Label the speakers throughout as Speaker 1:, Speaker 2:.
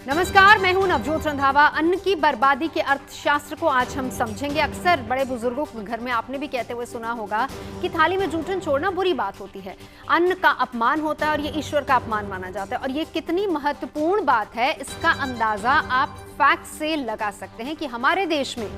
Speaker 1: नमस्कार, मैं हूं नवजोत रंधावा। अन्न की बर्बादी के अर्थशास्त्र को आज हम समझेंगे। अक्सर बड़े बुजुर्गों के घर में आपने भी कहते हुए सुना होगा कि थाली में जूठन छोड़ना बुरी बात होती है, अन्न का अपमान होता है और ये ईश्वर का अपमान माना जाता है। और ये कितनी महत्वपूर्ण बात है, इसका अंदाजा आप फैक्ट से लगा सकते हैं कि हमारे देश में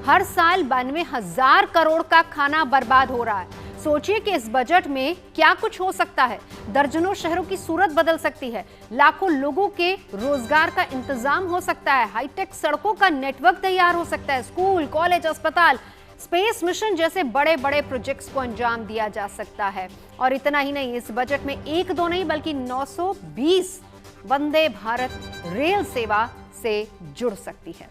Speaker 1: हर साल 92,000 करोड़ का खाना बर्बाद हो रहा है। सोचिए कि इस बजट में क्या कुछ हो सकता है। दर्जनों शहरों की सूरत बदल सकती है, लाखों लोगों के रोजगार का इंतजाम हो सकता है, हाईटेक सड़कों का नेटवर्क तैयार हो सकता है, स्कूल, कॉलेज, अस्पताल, स्पेस मिशन जैसे बड़े बड़े प्रोजेक्ट्स को अंजाम दिया जा सकता है। और इतना ही नहीं, इस बजट में एक दो नहीं बल्कि 920 वंदे भारत रेल सेवा से जुड़ सकती है।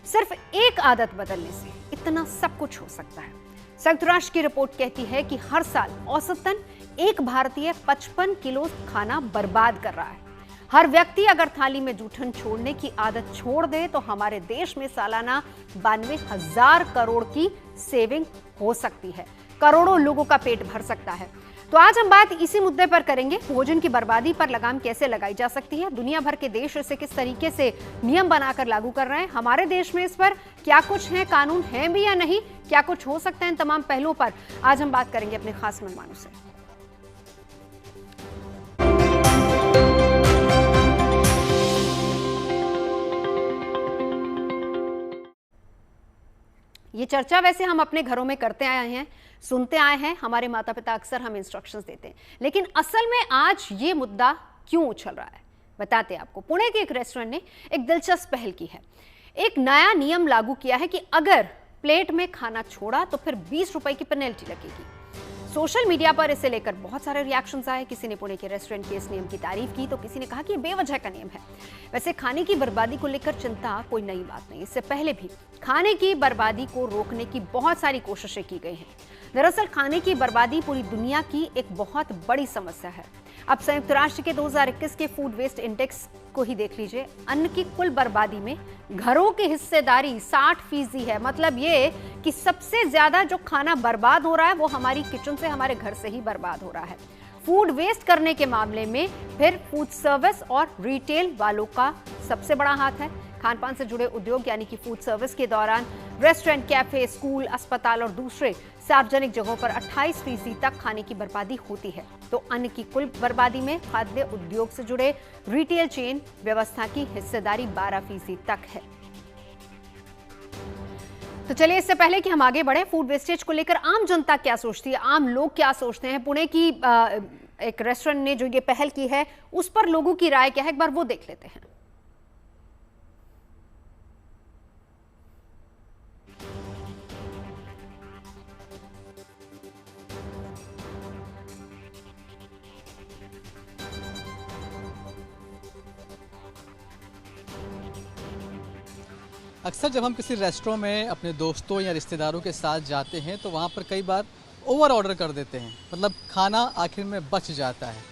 Speaker 1: सिर्फ एक आदत बदलने से इतना सब कुछ हो सकता है। संयुक्त राष्ट्र की रिपोर्ट कहती है कि हर साल औसतन एक भारतीय 55 किलो खाना बर्बाद कर रहा है। हर व्यक्ति अगर थाली में जूठन छोड़ने की आदत छोड़ दे तो हमारे देश में सालाना 92,000 करोड़ की सेविंग हो सकती है, करोड़ों लोगों का पेट भर सकता है। तो आज हम बात इसी मुद्दे पर करेंगे, भोजन की बर्बादी पर लगाम कैसे लगाई जा सकती है, दुनिया भर के देश इसे किस तरीके से नियम बनाकर लागू कर रहे हैं, हमारे देश में इस पर क्या कुछ है, कानून है भी या नहीं, क्या कुछ हो सकता है, इन तमाम पहलुओं पर आज हम बात करेंगे अपने खास मेहमानों से। ये चर्चा वैसे हम अपने घरों में करते आए हैं, सुनते आए हैं, हमारे माता पिता अक्सर हमें इंस्ट्रक्शंस देते हैं, लेकिन असल में आज ये मुद्दा क्यों उछल रहा है बताते हैं आपको। पुणे के एक रेस्टोरेंट ने एक दिलचस्प पहल की है। एक नया नियम लागू किया है कि अगर प्लेट में खाना छोड़ा तो फिर 20 रुपए की पेनल्टी लगेगी। सोशल मीडिया पर इसे लेकर बहुत सारे रिएक्शंस आए। किसी ने पुणे के रेस्टोरेंट के इस नियम की तारीफ की तो किसी ने कहा कि ये बेवजह का नियम है। वैसे खाने की बर्बादी को लेकर चिंता कोई नई बात नहीं, इससे पहले भी खाने की बर्बादी को रोकने की बहुत सारी कोशिशें की गई हैं। दरअसल खाने की बर्बादी पूरी दुनिया की एक बहुत बड़ी समस्या है। अब संयुक्त राष्ट्र के 2021 के फूड वेस्ट इंडेक्स को ही देख लीजिए। अन्न की कुल बर्बादी में घरों की हिस्सेदारी 60% है। मतलब ये कि सबसे ज्यादा जो खाना बर्बाद हो रहा है वो हमारी किचन से, हमारे घर से ही बर्बाद हो रहा है। फूड वेस्ट करने के मामले में फिर फूड सर्विस और रिटेल वालों का सबसे बड़ा हाथ है। खान पान से जुड़े उद्योग यानी कि फूड सर्विस के दौरान रेस्टोरेंट, कैफे, स्कूल, अस्पताल और दूसरे सार्वजनिक जगहों पर 28% तक खाने की बर्बादी होती है। तो अन्न की कुल बर्बादी में खाद्य उद्योग से जुड़े रिटेल चेन व्यवस्था की हिस्सेदारी 12% तक है। तो चलिए, इससे पहले कि हम आगे बढ़े, फूड वेस्टेज को लेकर आम जनता क्या सोचती है, आम लोग क्या सोचते हैं, पुणे की एक रेस्टोरेंट ने जो ये पहल की है उस पर लोगों की राय क्या है, एक बार वो देख लेते हैं।
Speaker 2: अक्सर जब हम किसी रेस्टोरेंट में अपने दोस्तों या रिश्तेदारों के साथ जाते हैं तो वहाँ पर कई बार ओवर ऑर्डर कर देते हैं, मतलब खाना आखिर में बच जाता है।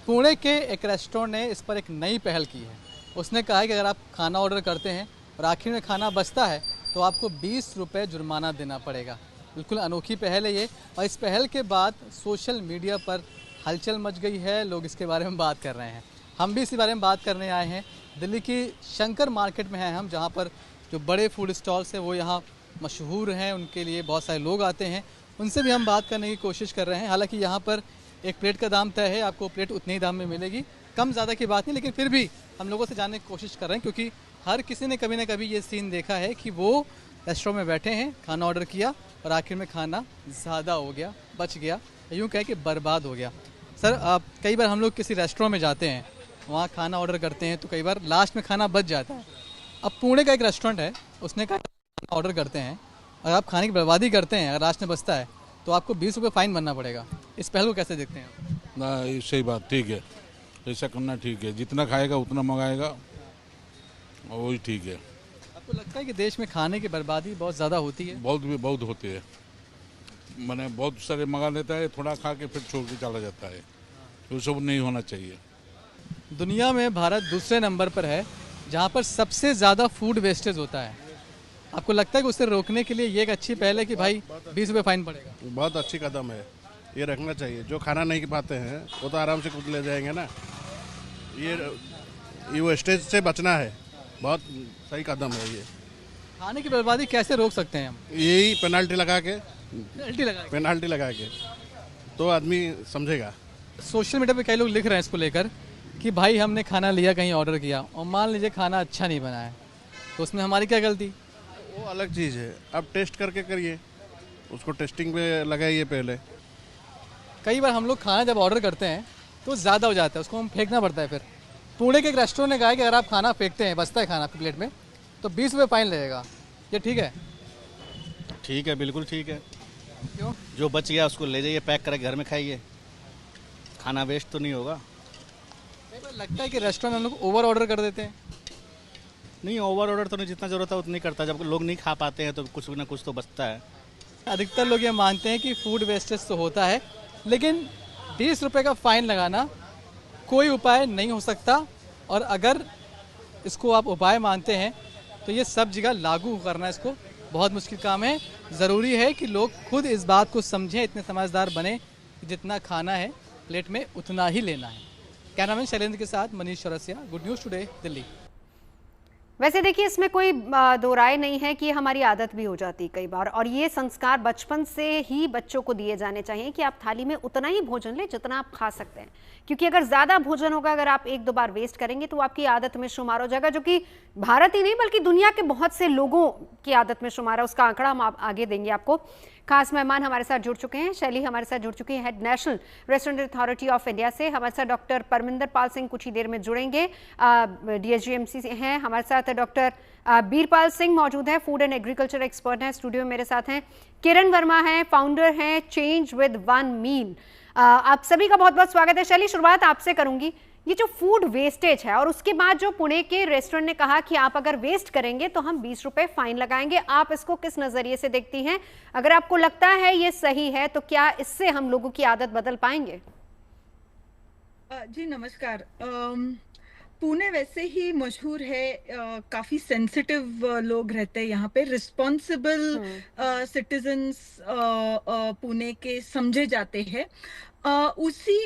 Speaker 2: पुणे के एक रेस्टोरेंट ने इस पर एक नई पहल की है। उसने कहा है कि अगर आप खाना ऑर्डर करते हैं और आखिर में खाना बचता है तो आपको 20 रुपये जुर्माना देना पड़ेगा। बिल्कुल अनोखी पहल है ये, और इस पहल के बाद सोशल मीडिया पर हलचल मच गई है, लोग इसके बारे में बात कर रहे हैं। हम भी इसी बारे में बात करने आए हैं। दिल्ली की शंकर मार्केट में हैं हम, जहाँ पर जो बड़े फूड स्टॉल्स हैं वो यहाँ मशहूर हैं, उनके लिए बहुत सारे लोग आते हैं। उनसे भी हम बात करने की कोशिश कर रहे हैं। हालांकि यहाँ पर एक प्लेट का दाम तय है, आपको प्लेट उतने ही दाम में मिलेगी, कम ज़्यादा की बात नहीं, लेकिन फिर भी हम लोगों से जानने की कोशिश कर रहे हैं, क्योंकि हर किसी ने कभी ना कभी ये सीन देखा है कि वो रेस्टोरेंट में बैठे हैं, खाना ऑर्डर किया और आखिर में खाना ज़्यादा हो गया, बच गया, यूँ कह के बर्बाद हो गया। सर, कई बार हम लोग किसी रेस्टोरेंट में जाते हैं, वहाँ खाना ऑर्डर करते हैं तो कई बार लास्ट में खाना बच जाता है। अब पुणे का एक रेस्टोरेंट है, उसने कहा खाना ऑर्डर करते हैं और आप खाने की बर्बादी करते हैं, अगर लास्ट में बचता है तो आपको 20 रुपये फ़ाइन भरना पड़ेगा। इस पहल को कैसे देखते हैं आप?
Speaker 3: ना, ये सही बात, ठीक है, ऐसा करना ठीक है। जितना खाएगा उतना मंगाएगा, वही ठीक है।
Speaker 2: आपको लगता है कि देश में खाने की बर्बादी बहुत ज़्यादा होती है?
Speaker 3: बहुत होती है। मैंने बहुत सारे मंगा लेता है, थोड़ा खा के फिर छोड़ के चला जाता है। वो सब नहीं होना चाहिए।
Speaker 2: दुनिया में भारत दूसरे नंबर पर है जहाँ पर सबसे ज़्यादा फूड वेस्टेज होता है। आपको लगता है कि उसे रोकने के लिए ये एक अच्छी पहल है कि भाई 20 रुपये फ़ाइन पड़ेगा?
Speaker 4: बहुत अच्छी कदम है, ये रखना चाहिए। जो खाना नहीं पाते हैं वो तो आराम से खुद ले जाएंगे ना। ये ये वेस्टेज से बचना है, बहुत सही कदम है ये।
Speaker 2: खाने की बर्बादी कैसे रोक सकते हैं हम?
Speaker 4: यही पेनल्टी लगा के तो आदमी समझेगा।
Speaker 2: सोशल मीडिया पे कई लोग लिख रहे हैं इसको लेकर कि भाई हमने खाना लिया, कहीं ऑर्डर किया और मान लीजिए खाना अच्छा नहीं बना है, तो उसमें हमारी क्या गलती?
Speaker 4: वो अलग चीज़ है, अब टेस्ट करके करिए, उसको टेस्टिंग पे लगाइए पहले।
Speaker 2: कई बार हम लोग खाना जब ऑर्डर करते हैं तो ज़्यादा हो जाता है, उसको हम फेंकना पड़ता है। फिर पुणे के एक रेस्टोरेंट ने कहा है कि अगर आप खाना फेंकते हैं, बचता है खाना आपकी प्लेट में, तो 20 रुपये फाइन लगेगा। ये ठीक है?
Speaker 5: ठीक है, बिल्कुल ठीक है।
Speaker 2: क्यों?
Speaker 5: जो बच गया उसको ले जाइए, पैक करके घर में खाइए, खाना वेस्ट तो नहीं होगा।
Speaker 2: कई बार लगता है कि रेस्टोरेंट हम लोग ओवर ऑर्डर कर देते हैं।
Speaker 5: नहीं, ओवर ऑर्डर तो नहीं, जितना ज़रूरत है उतना ही करता है। जब लोग नहीं खा पाते हैं तो कुछ ना कुछ तो बचता है।
Speaker 2: अधिकतर लोग ये मानते हैं कि फूड वेस्टेज तो होता है, लेकिन 20 रुपये का फ़ाइन लगाना कोई उपाय नहीं हो सकता। और अगर इसको आप उपाय मानते हैं तो ये सब जगह लागू करना इसको बहुत मुश्किल काम है। ज़रूरी है कि लोग खुद इस बात को समझें, इतने समझदार बने कि जितना खाना है प्लेट में उतना ही लेना है। कैमरामैन शैलेंद्र के साथ Manish Chaurasia, good news today, Delhi.
Speaker 1: वैसे देखिए, इसमें कोई दो राय नहीं है कि हमारी आदत भी हो जाती है कई बार, और ये संस्कार बचपन से ही बच्चों को दिए जाने चाहिए कि आप थाली में उतना ही भोजन लें जितना आप खा सकते हैं, क्योंकि अगर ज़्यादा भोजन होगा, अगर आप एक दो बार वेस्ट करेंगे तो आपकी आदत में शुमार हो जाएगा, जो कि भारत ही नहीं बल्कि दुनिया के बहुत से लोगों की आदत में शुमार है। उसका आंकड़ा हम आगे देंगे आपको। खास मेहमान हमारे साथ जुड़ चुके हैं, शैली हमारे साथ जुड़ चुकी है head national restaurant authority of India से। हमारे साथ डॉक्टर परमिंदर पाल सिंह कुछ ही देर में जुड़ेंगे, DSGMC से हैं। हमारे साथ डॉक्टर बीरपाल सिंह मौजूद है, फूड एंड एग्रीकल्चर एक्सपर्ट हैं, स्टूडियो में मेरे साथ हैं। किरण वर्मा हैं, फाउंडर हैं चेंज विद वन मील। आप सभी का बहुत बहुत स्वागत है। शैली, शुरुआत आपसे करूंगी। ये जो फूड वेस्टेज है और उसके बाद जो पुणे के रेस्टोरेंट ने कहा कि आप अगर वेस्ट करेंगे तो हम 20 रुपए फाइन लगाएंगे, आप इसको किस नजरिए से देखती हैं? अगर आपको लगता है ये सही है तो क्या इससे हम लोगों की आदत बदल पाएंगे?
Speaker 6: जी नमस्कार। पुणे वैसे ही मशहूर है, काफी सेंसिटिव लोग रहते हैं यहाँ पे, रिस्पॉन्सिबल सिटीजन्स पुणे के समझे जाते हैं। उसी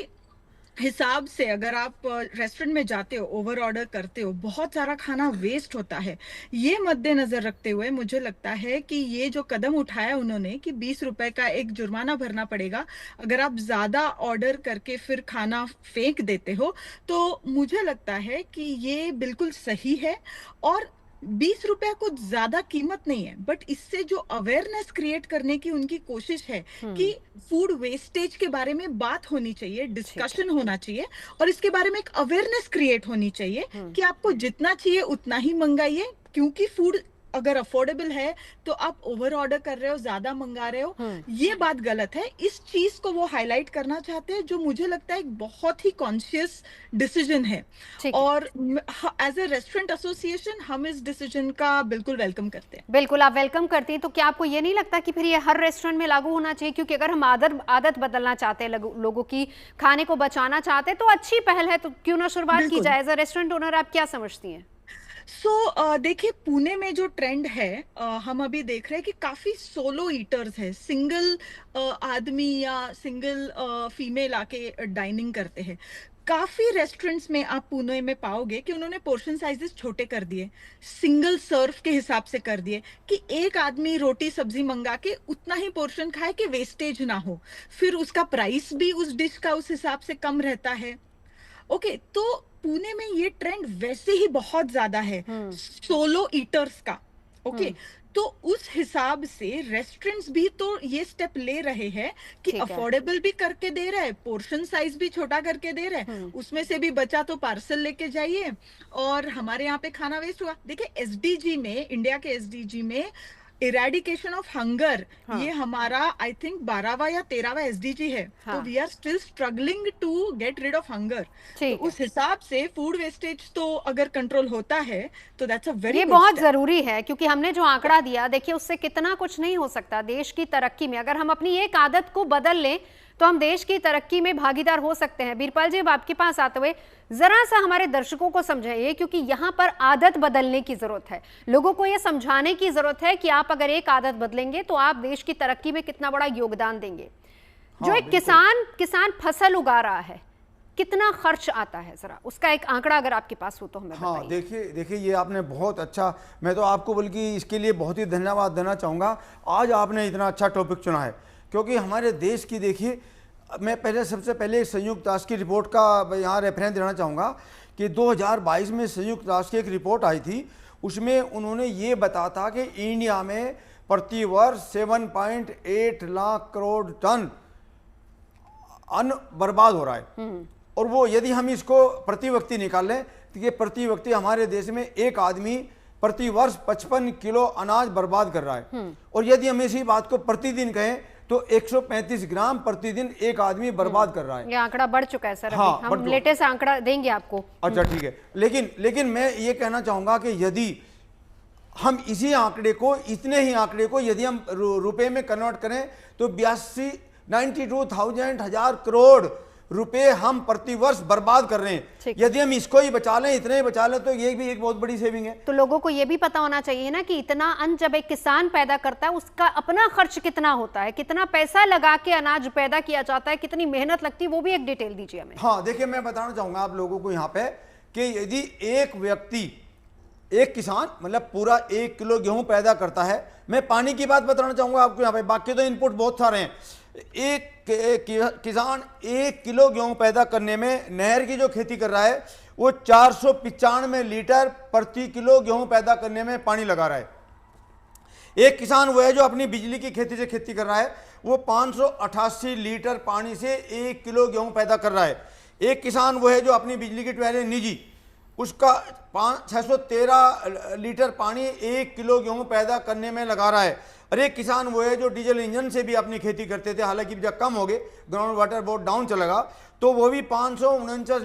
Speaker 6: हिसाब से अगर आप रेस्टोरेंट में जाते हो, ओवर ऑर्डर करते हो, बहुत सारा खाना वेस्ट होता है। ये मद्देनजर रखते हुए मुझे लगता है कि ये जो कदम उठाया उन्होंने कि 20 रुपए का एक जुर्माना भरना पड़ेगा अगर आप ज्यादा ऑर्डर करके फिर खाना फेंक देते हो, तो मुझे लगता है कि ये बिल्कुल सही है। और 20 रुपया कुछ ज्यादा कीमत नहीं है, बट इससे जो अवेयरनेस क्रिएट करने की उनकी कोशिश है कि फूड वेस्टेज के बारे में बात होनी चाहिए, डिस्कशन होना चाहिए, और इसके बारे में एक अवेयरनेस क्रिएट होनी चाहिए कि आपको जितना चाहिए उतना ही मंगाइए, क्योंकि फूड अगर अफोर्डेबल है तो आप ओवर ऑर्डर कर रहे हो, ज्यादा मंगा रहे हो, ये बात गलत है। इस चीज को वो हाईलाइट करना चाहते हैं, जो मुझे लगता है एक बहुत ही कॉन्शियस डिसीजन है। और एज ए रेस्टोरेंट एसोसिएशन हम इस डिसीजन का बिल्कुल वेलकम करते हैं।
Speaker 1: बिल्कुल आप वेलकम करते हैं। तो क्या आपको ये नहीं लगता कि फिर ये हर रेस्टोरेंट में लागू होना चाहिए? क्योंकि अगर हम आदत बदलना चाहते हैं, लोगों की खाने को बचाना चाहते हैं, तो अच्छी पहल है, तो क्यों ना शुरुआत की जाए। एज ए रेस्टोरेंट ओनर आप क्या समझती हैं?
Speaker 6: देखिए, पुणे में जो ट्रेंड है, हम अभी देख रहे हैं कि काफी सोलो ईटर्स है, सिंगल आदमी या सिंगल फीमेल आके डाइनिंग करते हैं। काफी रेस्टोरेंट्स में आप पुणे में पाओगे कि उन्होंने पोर्शन साइजेस छोटे कर दिए, सिंगल सर्व के हिसाब से कर दिए कि एक आदमी रोटी सब्जी मंगा के उतना ही पोर्शन खाए कि वेस्टेज ना हो। फिर उसका प्राइस भी उस डिश का उस हिसाब से कम रहता है। ओके, तो पुणे में ये ट्रेंड वैसे ही बहुत ज्यादा है सोलो ईटर्स का। ओके, तो उस हिसाब से रेस्टोरेंट्स भी तो ये स्टेप ले रहे हैं कि अफोर्डेबल भी करके दे रहे हैं, पोर्शन साइज भी छोटा करके दे रहे हैं, उसमें से भी बचा तो पार्सल लेके जाइए और हमारे यहाँ पे खाना वेस्ट हुआ। देखिए, एसडीजी में, इंडिया के एसडीजी में इरेडिकेशन ऑफ हंगर, ये हमारा आई थिंक 12वां या 13वां एसडीजी है। तो we are still struggling to get rid of hunger. तो उस हिसाब से फूड वेस्टेज तो अगर कंट्रोल होता है तो दैट्स अ वेरी,
Speaker 1: ये बहुत जरूरी है, क्योंकि हमने जो आंकड़ा दिया, देखिए उससे कितना कुछ नहीं हो सकता देश की तरक्की में। अगर हम अपनी एक आदत को बदल लें तो हम देश की तरक्की में भागीदार हो सकते हैं। बीरपाल जी, अब आपके पास आते हुए जरा सा हमारे दर्शकों को समझाइए, क्योंकि यहाँ पर आदत बदलने की जरूरत है। लोगों को यह समझाने की जरूरत है कि आप अगर एक आदत बदलेंगे तो आप देश की तरक्की में कितना बड़ा योगदान देंगे। जो एक किसान फसल उगा रहा है, कितना खर्च आता है, जरा उसका एक आंकड़ा अगर आपके पास हो तो हमें
Speaker 7: हाँ,
Speaker 1: बताइए।
Speaker 7: देखिए ये आपने बहुत अच्छा, मैं तो आपको बल्कि इसके लिए बहुत ही धन्यवाद देना चाहूँगा। आज आपने इतना अच्छा टॉपिक चुना है, क्योंकि हमारे देश की देखिए, मैं सबसे पहले संयुक्त राष्ट्र की रिपोर्ट का यहाँ रेफरेंस देना चाहूँगा कि 2022 में संयुक्त राष्ट्र की एक रिपोर्ट आई थी। उसमें उन्होंने ये बताया था कि इंडिया में प्रतिवर्ष 7.8 लाख करोड़ टन अन्न बर्बाद हो रहा है। और वो यदि हम इसको प्रति व्यक्ति निकाल लें तो ये प्रति व्यक्ति हमारे देश में एक आदमी प्रति वर्ष 55 किलो अनाज बर्बाद कर रहा है। और यदि हम इसी बात को प्रतिदिन कहें तो 135 ग्राम प्रतिदिन एक आदमी बर्बाद कर रहा है।
Speaker 1: ये आंकड़ा बढ़ चुका है सर।
Speaker 7: हाँ,
Speaker 1: अभी हम लेटेस्ट आंकड़ा देंगे आपको।
Speaker 7: अच्छा ठीक है, लेकिन मैं ये कहना चाहूंगा कि यदि हम इसी आंकड़े को, इतने ही आंकड़े को यदि हम रुपए में कन्वर्ट करें तो 92,000 हजार करोड़ रुपए हम प्रतिवर्ष बर्बाद कर रहे हैं। यदि हम इसको ही बचा लें, इतने ही बचा लें, तो ये भी एक बहुत बड़ी सेविंग है।
Speaker 1: तो लोगों को ये भी पता होना चाहिए ना कि इतना अन्न जब एक किसान पैदा करता है उसका अपना खर्च कितना होता है, कितना पैसा लगा के अनाज पैदा किया जाता है, कितनी मेहनत लगती है, वो भी एक डिटेल दीजिए हमें।
Speaker 7: हाँ देखिए, मैं बताना चाहूंगा आप लोगों को यहाँ पे कि यदि एक व्यक्ति, एक किसान मतलब पूरा 1 किलो गेहूं पैदा करता है, मैं पानी की बात बताना चाहूंगा आपको यहाँ पे, बाकी तो इनपुट बहुत सारे हैं। एक किसान 1 किलो गेहूं पैदा करने में, नहर की जो खेती कर रहा है वो 495 लीटर प्रति किलो गेहूं पैदा करने में पानी लगा रहा है। एक किसान वो है जो अपनी बिजली की खेती से खेती कर रहा है, वो 588 लीटर पानी से 1 किलो गेहूं पैदा कर रहा है। एक किसान वो है जो अपनी बिजली की ट्यूबवेल निजी, उसका 613 लीटर पानी 1 किलो गेहूं पैदा करने में लगा रहा है। और एक किसान वो है जो डीजल इंजन से भी अपनी खेती करते थे, हालांकि जब कम हो गए, ग्राउंड वाटर बहुत डाउन चलेगा, तो वो भी 549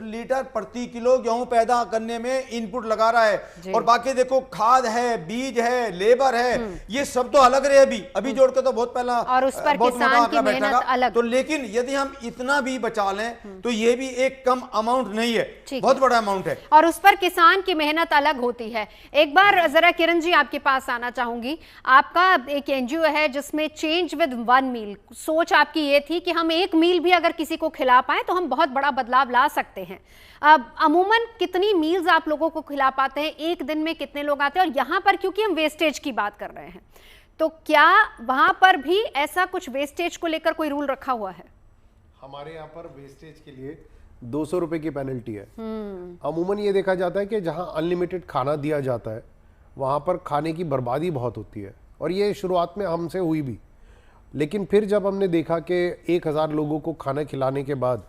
Speaker 7: लीटर प्रति किलो गेहूं पैदा करने में इनपुट लगा रहा है। और बाकी देखो खाद है, बीज है, लेबर है, ये सब तो अलग रहे अभी जोड़ के तो बहुत पहला,
Speaker 1: और उस पर किसान की मेहनत अलग।
Speaker 7: तो लेकिन यदि हम इतना भी बचा लें तो ये भी एक कम अमाउंट नहीं है, बहुत बड़ा अमाउंट है,
Speaker 1: और उस पर किसान की मेहनत अलग होती है। एक बार जरा किरण जी आपके पास आना चाहूंगी। आपका एक एनजीओ है जिसमें चेंज विद 1 मील, सोच आपकी ये थी कि हम एक मील भी अगर किसी को खिला पाए तो हम बहुत बड़ा बदलाव ला सकते हैं। अब अमूमन कितनी मील्स आप लोगों को खिला पाते हैं, एक दिन में कितने लोग आते हैं? और यहाँ पर क्योंकि हम वेस्टेज की बात कर रहे हैं, तो क्या वहां पर भी ऐसा कुछ वेस्टेज को लेकर कोई रूल रखा हुआ है?
Speaker 8: हमारे यहाँ पर वेस्टेज के लिए 200 रुपए की पेनल्टी है। अमूमन ये देखा जाता है कि जहाँ अनलिमिटेड खाना दिया जाता है वहाँ पर खाने की बर्बादी बहुत होती है, और ये शुरुआत में हमसे हुई भी। लेकिन फिर जब हमने देखा कि 1000 लोगों को खाना खिलाने के बाद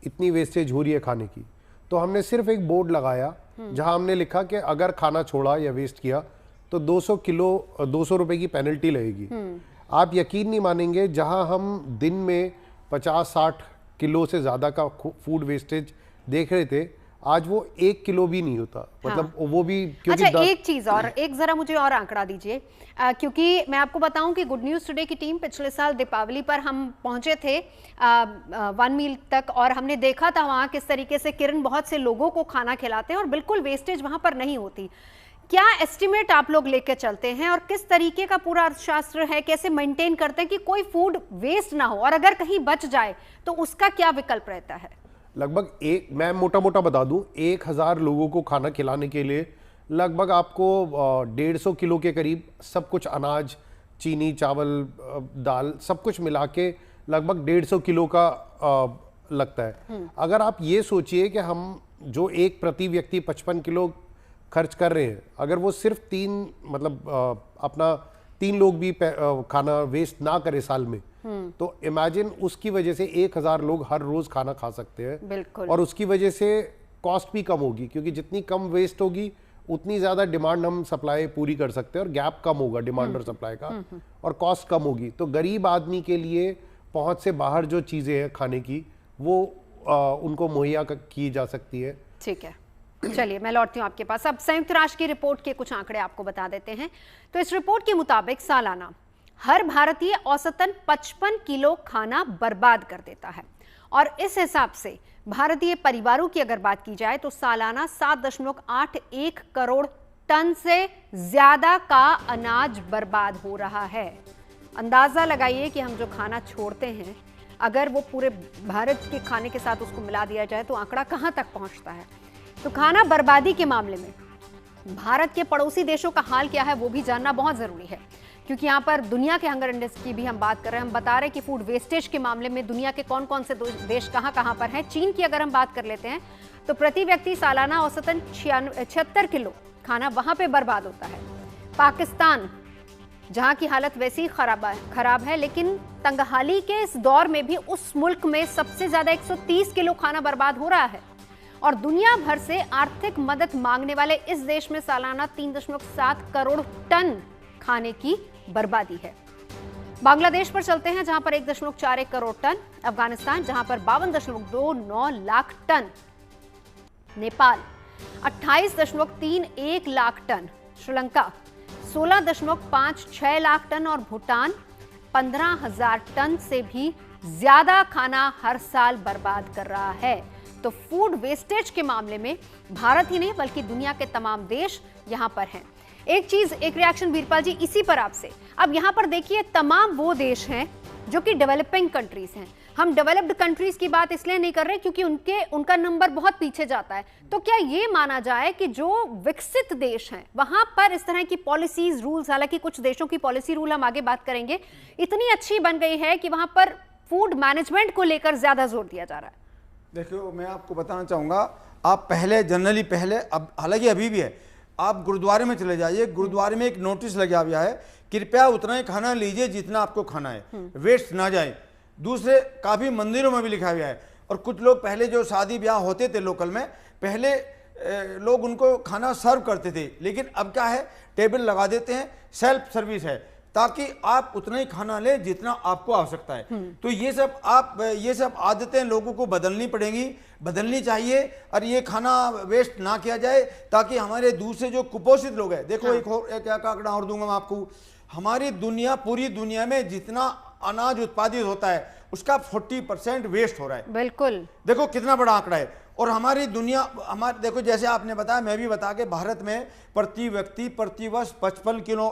Speaker 8: इतनी वेस्टेज हो रही है खाने की, तो हमने सिर्फ एक बोर्ड लगाया जहां हमने लिखा कि अगर खाना छोड़ा या वेस्ट किया तो 200 रुपए की पेनल्टी लगेगी। आप यकीन नहीं मानेंगे, जहां हम दिन में 50-60 किलो से ज़्यादा का फूड वेस्टेज देख रहे थे, आज वो 1 किलो भी नहीं होता। मतलब वो भी क्योंकि
Speaker 1: अच्छा, एक चीज और, एक जरा मुझे और आंकड़ा दीजिए, क्योंकि मैं आपको बताऊं कि गुड न्यूज टुडे की टीम पिछले साल दीपावली पर हम पहुंचे थे 1 मील तक, और हमने देखा था वहां किस तरीके से किरण बहुत से लोगों को खाना खिलाते हैं और बिल्कुल वेस्टेज वहां पर नहीं होती। क्या एस्टिमेट आप लोग लेके चलते हैं और किस तरीके का पूरा अर्थशास्त्र है, कैसे मेंटेन करते हैं कि कोई फूड वेस्ट ना हो, और अगर कहीं बच जाए तो उसका क्या विकल्प रहता है?
Speaker 8: लगभग मैं मोटा मोटा बता दूं, 1000 लोगों को खाना खिलाने के लिए लगभग आपको 150 किलो के करीब सब कुछ, अनाज, चीनी, चावल, दाल, सब कुछ मिला के लगभग 150 किलो का लगता है। अगर आप ये सोचिए कि हम जो एक प्रति व्यक्ति 55 किलो खर्च कर रहे हैं, अगर वो सिर्फ 3 लोग भी खाना वेस्ट ना करे साल में, तो इमेजिन उसकी वजह से 1000 लोग हर रोज खाना खा सकते हैं।
Speaker 1: बिल्कुल।
Speaker 8: और उसकी वजह से कॉस्ट भी कम होगी, क्योंकि जितनी कम वेस्ट होगी उतनी ज्यादा डिमांड हम सप्लाई पूरी कर सकते हैं, और गैप कम होगा डिमांड और सप्लाई का, और कॉस्ट कम होगी। तो गरीब आदमी के लिए पहुंच से बाहर जो चीजें हैं खाने की, वो उनको मुहैया की जा सकती है।
Speaker 1: ठीक है, चलिए मैं लौटती हूँ आपके पास। अब संयुक्त राष्ट्र की रिपोर्ट के कुछ आंकड़े आपको बता देते हैं। तो इस रिपोर्ट के मुताबिक सालाना हर भारतीय औसतन 55 किलो खाना बर्बाद कर देता है, और इस हिसाब से भारतीय परिवारों की अगर बात की जाए तो सालाना 7.81 करोड़ टन से ज्यादा का अनाज बर्बाद हो रहा है। अंदाजा लगाइए कि हम जो खाना छोड़ते हैं अगर वो पूरे भारत के खाने के साथ उसको मिला दिया जाए तो आंकड़ा कहां तक पहुंचता है। तो खाना बर्बादी के मामले में भारत के पड़ोसी देशों का हाल क्या है वो भी जानना बहुत जरूरी है, क्योंकि यहाँ पर दुनिया के हंगर इंडेक्स की भी हम बात कर रहे हैं। हम बता रहे हैं कि फूड वेस्टेज के मामले में दुनिया के कौन कौन से देश कहां पर हैं। चीन की अगर हम बात कर लेते हैं तो प्रति व्यक्ति सालाना औसतन 76 किलो खाना वहां पे बर्बाद होता है। पाकिस्तान, जहां की हालत वैसे ही खराब है, लेकिन तंगहाली के इस दौर में भी उस मुल्क में सबसे ज्यादा 130 किलो खाना बर्बाद हो रहा है। और दुनिया भर से आर्थिक मदद मांगने वाले इस देश में सालाना 3.7 करोड़ टन खाने की बर्बादी है। बांग्लादेश पर चलते हैं, जहां पर 1.41 करोड़ टन। अफगानिस्तान, जहां पर 52.29 lakh ton. Nepal 28.31 lakh ton. Sri Lanka 16.56 lakh ton और भूटान 15,000 टन से भी ज्यादा खाना हर साल बर्बाद कर रहा है। तो फूड वेस्टेज के मामले में भारत ही नहीं बल्कि दुनिया के तमाम देश यहां पर हैं। एक रिएक्शन वीरपाल जी इसी पर आपसे। अब यहां पर देखिए, तमाम वो देश हैं जो कि डेवलपिंग कंट्रीज हैं। हम डेवलप्ड कंट्रीज की बात इसलिए नहीं कर रहे क्योंकि उनका नंबर बहुत पीछे जाता है। तो क्या ये माना जाए कि जो विकसित देश हैं वहां पर इस तरह की पॉलिसीज, रूल्स, हालांकि कुछ देशों की पॉलिसी रूल हम आगे बात करेंगे, इतनी अच्छी बन गई है कि वहां पर फूड मैनेजमेंट को लेकर ज्यादा जोर दिया जा रहा है?
Speaker 7: देखियो, मैं आपको बताना चाहूँगा, आप जनरली पहले, अब हालांकि अभी भी है, आप गुरुद्वारे में चले जाइए, गुरुद्वारे में एक नोटिस लगा हुआ है, कृपया उतना ही खाना लीजिए जितना आपको खाना है, वेस्ट ना जाए। दूसरे काफ़ी मंदिरों में भी लिखा हुआ है। और कुछ लोग पहले जो शादी ब्याह होते थे लोकल में, पहले लोग उनको खाना सर्व करते थे, लेकिन अब क्या है, टेबल लगा देते हैं, सेल्फ सर्विस है, ताकि आप उतना ही खाना लें जितना आपको आवश्यकता है। तो ये सब आदतें लोगों को बदलनी पड़ेंगी, बदलनी चाहिए, और ये खाना वेस्ट ना किया जाए, ताकि हमारे दूसरे जो कुपोषित लोग हैं, देखो एक आंकड़ा और दूंगा मैं आपको, हमारी पूरी दुनिया में जितना अनाज उत्पादित होता है उसका 40% वेस्ट हो रहा है।
Speaker 1: बिल्कुल, देखो
Speaker 7: कितना बड़ा आंकड़ा है। और हमारी देखो, जैसे आपने बताया, मैं भी बता के, भारत में प्रति व्यक्ति प्रति वर्ष 55 किलो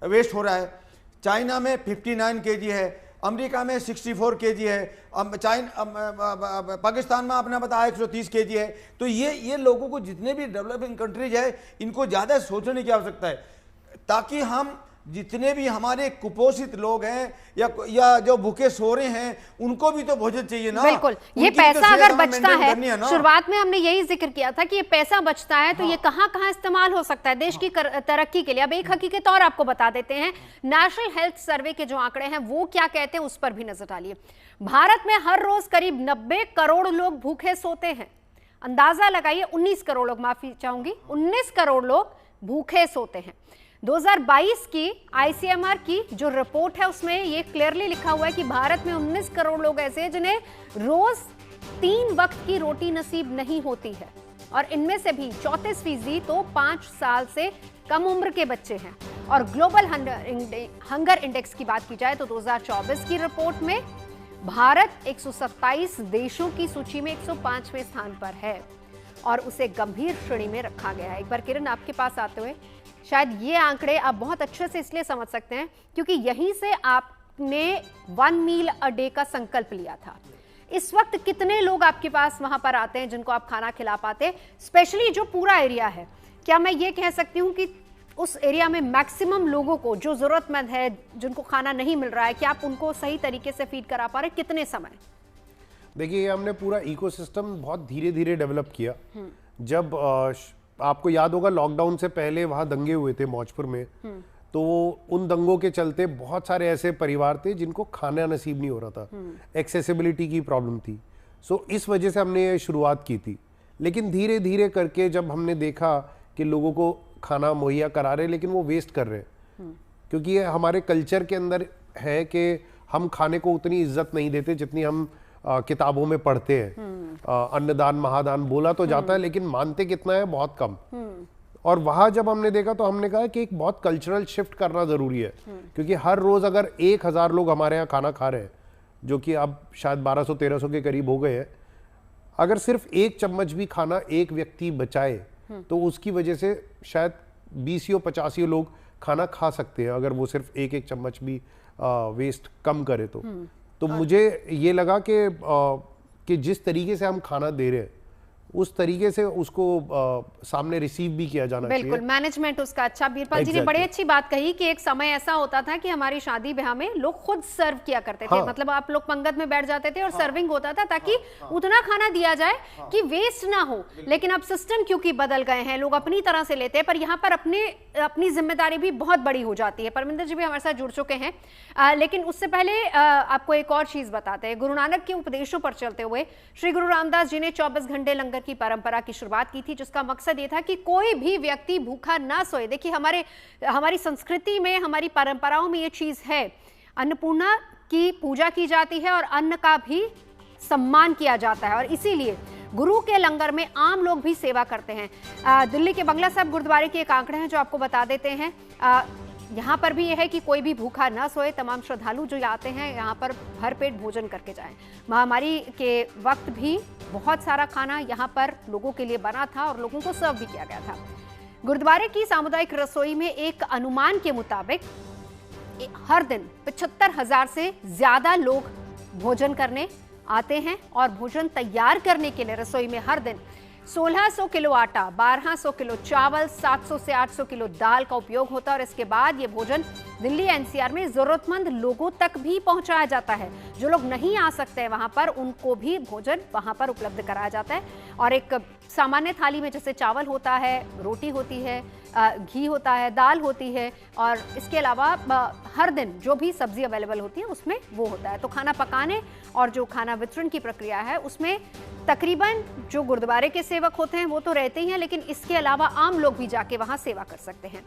Speaker 7: वेस्ट हो रहा है। चाइना में 59 kg है, अमेरिका में 64 kg है, पाकिस्तान में आपने बताया 130 kg है। तो ये लोगों को, जितने भी डेवलपिंग कंट्रीज है, इनको ज़्यादा सोचने की आवश्यकता है, ताकि हम जितने भी हमारे कुपोषित लोग हैं या जो भूखे सो रहे हैं, उनको भी तो भोजन चाहिए ना।
Speaker 1: बिल्कुल, ये पैसा अगर बचता है, शुरुआत में हमने यही जिक्र किया था कि ये पैसा बचता है तो ये कहां इस्तेमाल हो सकता है देश की तरक्की के लिए। अब एक हकीकत और आपको बता देते हैं, नेशनल हेल्थ सर्वे के जो आंकड़े हैं वो क्या कहते हैं, उस पर भी नजर डालिए। भारत में हर रोज करीब 90 करोड़ लोग भूखे सोते हैं। अंदाजा लगाइए, 19 करोड़ लोग, माफी चाहूंगी, 19 करोड़ लोग भूखे सोते हैं। 2022 की आईसीएमआर की जो रिपोर्ट है उसमें ये क्लियरली लिखा हुआ है कि भारत में 19 करोड़ लोग ऐसे हैं जिन्हें रोज 3 वक्त की रोटी नसीब नहीं होती है, और इनमें से भी 34% तो 5 साल से कम उम्र के बच्चे हैं। और ग्लोबल हंगर इंडेक्स की बात की जाए तो 2024 की रिपोर्ट में भारत 127 देशों की सूची में 105वें स्थान पर है और उसे गंभीर श्रेणी में रखा गया है। एक बार किरण आपके पास आते हुए, शायद ये आंकड़े आप बहुत अच्छे से इसलिए समझ सकते हैं क्योंकि यहीं से आपने 1 मील अ डे का संकल्प लिया था। इस वक्त कितने लोग आपके पास वहां पर आते हैं जिनको आप खाना खिला पाते, स्पेशली जो पूरा एरिया है? क्या मैं ये कह सकती हूँ कि उस एरिया में मैक्सिमम लोगों को जो जरूरतमंद है, जिनको खाना नहीं मिल रहा है, कि आप उनको सही तरीके से फीड करा पा रहे, कितने समय?
Speaker 8: देखिए, हमने पूरा इकोसिस्टम बहुत धीरे धीरे डेवलप किया। जब आपको याद होगा, लॉकडाउन से पहले वहाँ दंगे हुए थे मौजपुर में, तो उन दंगों के चलते बहुत सारे ऐसे परिवार थे जिनको खाना नसीब नहीं हो रहा था, एक्सेसिबिलिटी की प्रॉब्लम थी। सो इस वजह से हमने ये शुरुआत की थी। लेकिन धीरे धीरे करके जब हमने देखा कि लोगों को खाना मुहैया करा रहे लेकिन वो वेस्ट कर रहे हैं, क्योंकि ये हमारे कल्चर के अंदर है कि हम खाने को उतनी इज्जत नहीं देते जितनी हम किताबों में पढ़ते हैं। अन्नदान महादान बोला तो जाता है, लेकिन मानते कितना है, बहुत कम। और वहां जब हमने देखा तो हमने कहा कि एक बहुत कल्चरल शिफ्ट करना जरूरी है, क्योंकि हर रोज अगर 1000 लोग हमारे यहाँ खाना खा रहे हैं, जो कि अब शायद 1200-1300 के करीब हो गए हैं, अगर सिर्फ 1 चम्मच भी खाना एक व्यक्ति बचाए तो उसकी वजह से शायद 20-50 लोग खाना खा सकते हैं, अगर वो सिर्फ 1-1 चम्मच भी वेस्ट कम करे तो मुझे ये लगा कि जिस तरीके से हम खाना दे रहे हैं उस तरीके से उसको सामने रिसीव भी किया जाना चाहिए।
Speaker 1: बिल्कुल, मैनेजमेंट उसका अच्छा। बीरपाल जी ने बड़ी अच्छी बात कही कि एक समय ऐसा होता था कि हमारी शादी ब्याह में लोग खुद सर्व किया करते थे। मतलब आप लोग पंगत में बैठ जाते थे और सर्विंग होता था ताकि उतना खाना दिया जाए कि वेस्ट ना हो। लेकिन अब सिस्टम क्योंकि बदल गए हैं, लोग अपनी तरह से लेते हैं, पर यहाँ पर अपनी जिम्मेदारी भी बहुत बड़ी हो जाती है। परमिंदर जी भी हमारे साथ जुड़ चुके हैं, लेकिन उससे पहले आपको एक और चीज बताते हैं। गुरु नानक के उपदेशों पर चलते हुए श्री गुरु रामदास जी ने 24 घंटे लंगर की परंपरा की शुरुआत की थी, जिसका मकसद ये था कि कोई भी व्यक्ति भूखा ना सोए। देखिए हमारी संस्कृति में, हमारी परंपराओं में ये चीज है, अन्नपूर्णा की पूजा की जाती है और अन्न का भी सम्मान किया जाता है, और इसीलिए गुरु के लंगर में आम लोग भी सेवा करते हैं। दिल्ली के बंगला साहिब गुरुद्वारे के एक आंकड़े हैं जो आपको बता देते हैं। यहाँ पर भी यह है कि कोई भी भूखा ना सोए। तमाम श्रद्धालु जो आते हैं यहाँ पर भरपेट भोजन करके जाएं। महामारी के वक्त भी बहुत सारा खाना यहाँ पर लोगों के लिए बना था और लोगों को सर्व भी किया गया था। गुरुद्वारे की सामुदायिक रसोई में एक अनुमान के मुताबिक हर दिन 75,000 से ज्यादा लोग भोजन करने आते हैं, और भोजन तैयार करने के लिए रसोई में हर दिन 1600 किलो आटा, 1200 किलो चावल, 700 से 800 किलो दाल का उपयोग होता है। और इसके बाद ये भोजन दिल्ली एनसीआर में जरूरतमंद लोगों तक भी पहुंचाया जाता है। जो लोग नहीं आ सकते हैं वहां पर, उनको भी भोजन वहां पर उपलब्ध कराया जाता है। और एक सामान्य थाली में जैसे चावल होता है, रोटी होती है, घी होता है, दाल होती है, और इसके अलावा हर दिन जो भी सब्जी अवेलेबल होती है उसमें वो होता है। तो खाना पकाने और जो खाना वितरण की प्रक्रिया है उसमें तकरीबन जो गुरुद्वारे के सेवक होते हैं वो तो रहते ही हैं, लेकिन इसके अलावा आम लोग भी जाके वहां सेवा कर सकते हैं।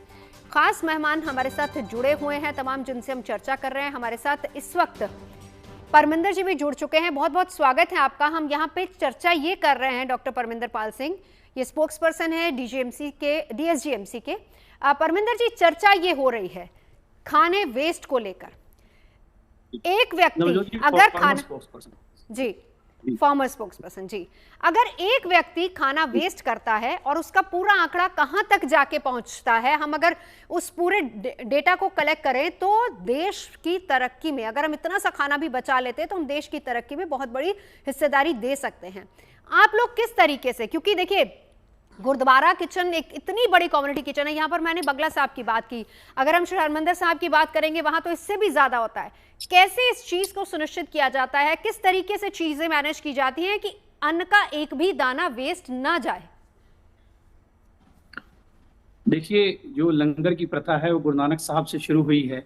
Speaker 1: खास मेहमान हमारे साथ जुड़े हुए हैं तमाम, जिनसे हम चर्चा कर रहे हैं। हमारे साथ इस वक्त परमिंदर जी भी जुड़ चुके हैं। बहुत बहुत स्वागत है आपका। हम यहाँ पे चर्चा ये कर रहे हैं, डॉक्टर परमिंदर पाल सिंह, ये स्पोक्स पर्सन है डीएसजीएमसी के। परमिंदर जी, चर्चा ये हो रही है खाने वेस्ट को लेकर। एक व्यक्ति अगर खाना जी फॉर्मर स्पोक्स पर्सन जी, अगर एक व्यक्ति खाना वेस्ट करता है और उसका पूरा आंकड़ा कहां तक जाके पहुंचता है, हम अगर उस पूरे डेटा को कलेक्ट करें तो देश की तरक्की में, अगर हम इतना सा खाना भी बचा लेते हैं तो हम देश की तरक्की में बहुत बड़ी हिस्सेदारी दे सकते हैं। आप लोग किस तरीके से, क्योंकि देखिए गुरुद्वारा किचन एक इतनी बड़ी कम्युनिटी किचन है। यहाँ पर मैंने बंगला साहब की बात की, अगर हम श्री हरमंदिर साहब की बात करेंगे वहां तो इससे भी ज्यादा होता है। कैसे इस चीज को सुनिश्चित किया जाता है, किस तरीके से चीजें मैनेज की जाती हैं कि अन्न का एक भी दाना वेस्ट ना जाए?
Speaker 9: देखिए, जो लंगर की प्रथा है वो गुरु नानक साहब से शुरू हुई है,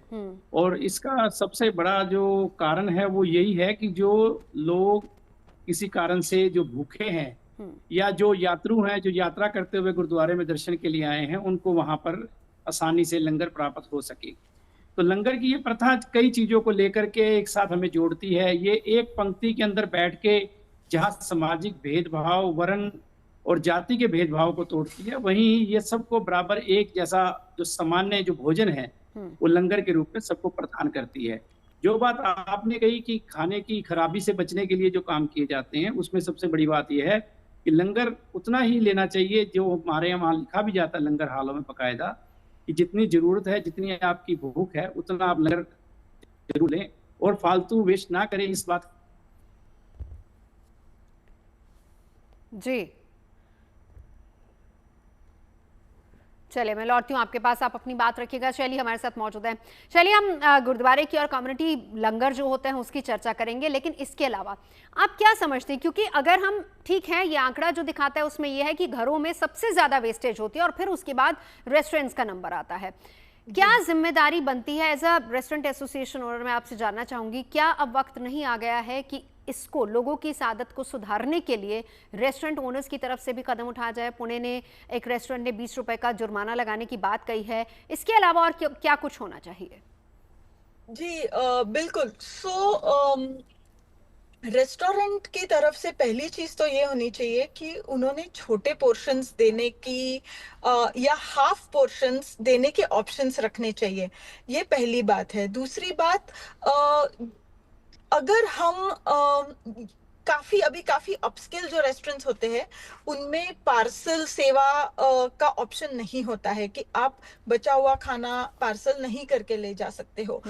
Speaker 9: और इसका सबसे बड़ा जो कारण है वो यही है कि जो लोग किसी कारण से जो भूखे हैं या जो यात्रु हैं, जो यात्रा करते हुए गुरुद्वारे में दर्शन के लिए आए हैं, उनको वहां पर आसानी से लंगर प्राप्त हो सके। तो लंगर की ये प्रथा कई चीजों को लेकर के एक साथ हमें जोड़ती है। ये एक पंक्ति के अंदर बैठ के जहाँ सामाजिक भेदभाव, वर्ण और जाति के भेदभाव को तोड़ती है, वहीं ये सबको बराबर एक जैसा जो सामान्य जो भोजन है वो लंगर के रूप में सबको प्रदान करती है। जो बात आपने कही कि खाने की खराबी से बचने के लिए जो काम किए जाते हैं, उसमें सबसे बड़ी बात यह है कि लंगर उतना ही लेना चाहिए जो हमारे यहाँ लिखा भी जाता है लंगर हालों में बाकायदा, कि जितनी जरूरत है, जितनी आपकी भूख है, उतना आप लंगर जरूर लें और फालतू वेस्ट ना करें। इस बात
Speaker 1: जी चलिए, मैं लौटती हूँ आपके पास, आप अपनी बात रखिएगा। शैली हमारे साथ मौजूद है। चलिए, हम गुरुद्वारे की और कम्युनिटी लंगर जो होते हैं उसकी चर्चा करेंगे, लेकिन इसके अलावा आप क्या समझते हैं, क्योंकि अगर हम ठीक है, ये आंकड़ा जो दिखाता है उसमें यह है कि घरों में सबसे ज्यादा वेस्टेज होती है और फिर उसके बाद रेस्टोरेंट्स का नंबर आता है। क्या जिम्मेदारी बनती है as a restaurant association owner, मैं आपसे जानना चाहूंगी, क्या अब वक्त नहीं आ गया है कि इसको, लोगों की इस आदत को सुधारने के लिए रेस्टोरेंट ओनर्स की तरफ से भी कदम उठाया जाए? पुणे ने एक रेस्टोरेंट ने 20 रुपए का जुर्माना लगाने की बात कही है। इसके अलावा और क्या कुछ होना चाहिए?
Speaker 6: जी बिल्कुल। रेस्टोरेंट की तरफ से पहली चीज तो ये होनी चाहिए कि उन्होंने छोटे पोर्शंस देने की या हाफ पोर्शंस देने के ऑप्शंस रखने चाहिए। ये पहली बात है। दूसरी बात, अगर हम काफी अपस्केल जो रेस्टोरेंट्स होते हैं उनमें पार्सल सेवा का ऑप्शन नहीं होता है कि आप बचा हुआ खाना पार्सल नहीं करके ले जा सकते हो।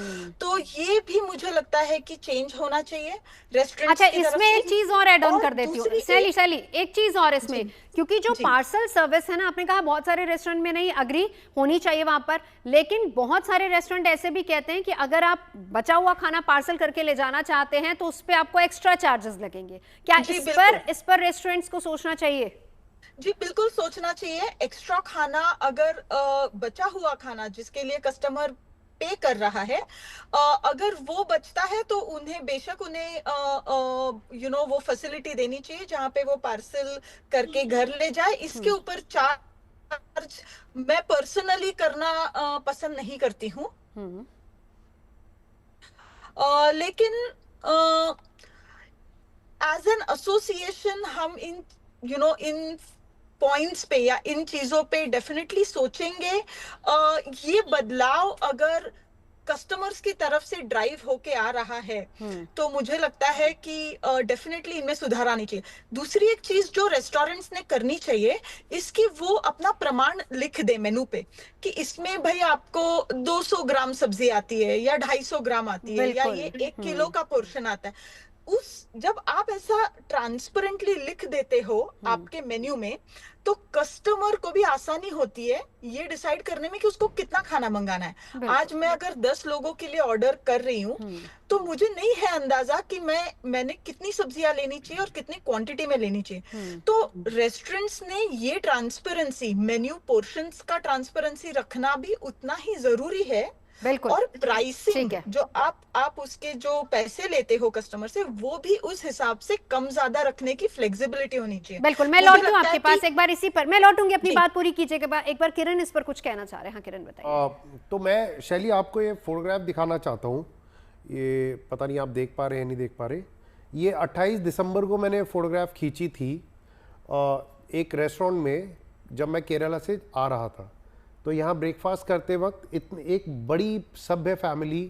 Speaker 6: तो ये भी मुझे लगता है कि चेंज होना चाहिए रेस्टोरेंट्स
Speaker 1: अच्छा,
Speaker 6: की तरफ
Speaker 1: इसमें
Speaker 6: से।
Speaker 1: एक चीज और ऐड ऑन कर देती हूँ शैली, एक चीज और इसमें, क्योंकि जो पार्सल सर्विस है ना, आपने कहा बहुत सारे रेस्टोरेंट में नहीं, अग्री होनी चाहिए वहां पर, लेकिन बहुत सारे रेस्टोरेंट ऐसे भी कहते हैं कि अगर आप बचा हुआ खाना पार्सल करके ले जाना चाहते हैं तो उस पर आपको एक्स्ट्रा चार्जेस लगेंगे। क्या इस पर रेस्टोरेंट्स को सोचना चाहिए?
Speaker 6: जी बिल्कुल सोचना चाहिए। एक्स्ट्रा खाना अगर बचा हुआ खाना जिसके लिए कस्टमर पे कर रहा है, अगर वो बचता है तो उन्हें बेशक उन्हें वो फैसिलिटी देनी चाहिए जहां पे वो पार्सल करके घर ले जाए। इसके ऊपर चार्ज मैं पर्सनली करना पसंद नहीं करती हूँ। लेकिन एज एन एसोसिएशन हम इन पॉइंट्स पे या इन चीजों पे डेफिनेटली सोचेंगे। ये बदलाव अगर कस्टमर्स की तरफ से ड्राइव होके आ रहा है तो मुझे लगता है कि डेफिनेटली इनमें सुधार आनी चाहिए। दूसरी एक चीज जो रेस्टोरेंट्स ने करनी चाहिए, इसकी वो अपना प्रमाण लिख दे मेनू पे कि इसमें भाई आपको 200 ग्राम सब्जी आती है या 250 ग्राम आती है या ये 1 किलो का पोर्शन आता है। जब आप ऐसा ट्रांसपेरेंटली लिख देते हो आपके मेन्यू में, तो कस्टमर को भी आसानी होती है ये डिसाइड करने में कि उसको कितना खाना मंगाना है। आज मैं अगर 10 लोगों के लिए ऑर्डर कर रही हूँ तो मुझे नहीं है अंदाजा कि मैंने कितनी सब्जियां लेनी चाहिए और कितनी क्वांटिटी में लेनी चाहिए। तो रेस्टोरेंट्स ने ये ट्रांसपेरेंसी, मेन्यू पोर्शंस का ट्रांसपेरेंसी रखना भी उतना ही जरूरी है।
Speaker 1: बिल्कुल।
Speaker 6: और प्राइसिंग जो आप उसके जो पैसे लेते हो कस्टमर से, वो भी उस हिसाब से कम ज्यादा रखने की फ्लेक्सिबिलिटी होनी चाहिए।
Speaker 1: बिल्कुल, मैं लौटूं आपके पास एक बार, इसी पर मैं लौटूंगी, अपनी बात पूरी कीजिए के बाद एक बार किरण इस पर कुछ कहना चाह रहे हैं। हाँ किरण बताइए।
Speaker 8: तो मैं शैली आपको ये फोटोग्राफ दिखाना चाहता हूँ, ये पता नहीं आप देख पा रहे हैं नहीं देख पा रहे। ये 28 दिसंबर को मैंने फोटोग्राफ खींची थी एक रेस्टोरेंट में जब मैं केरला से आ रहा था। तो यहाँ ब्रेकफास्ट करते वक्त एक बड़ी सभ्य फैमिली,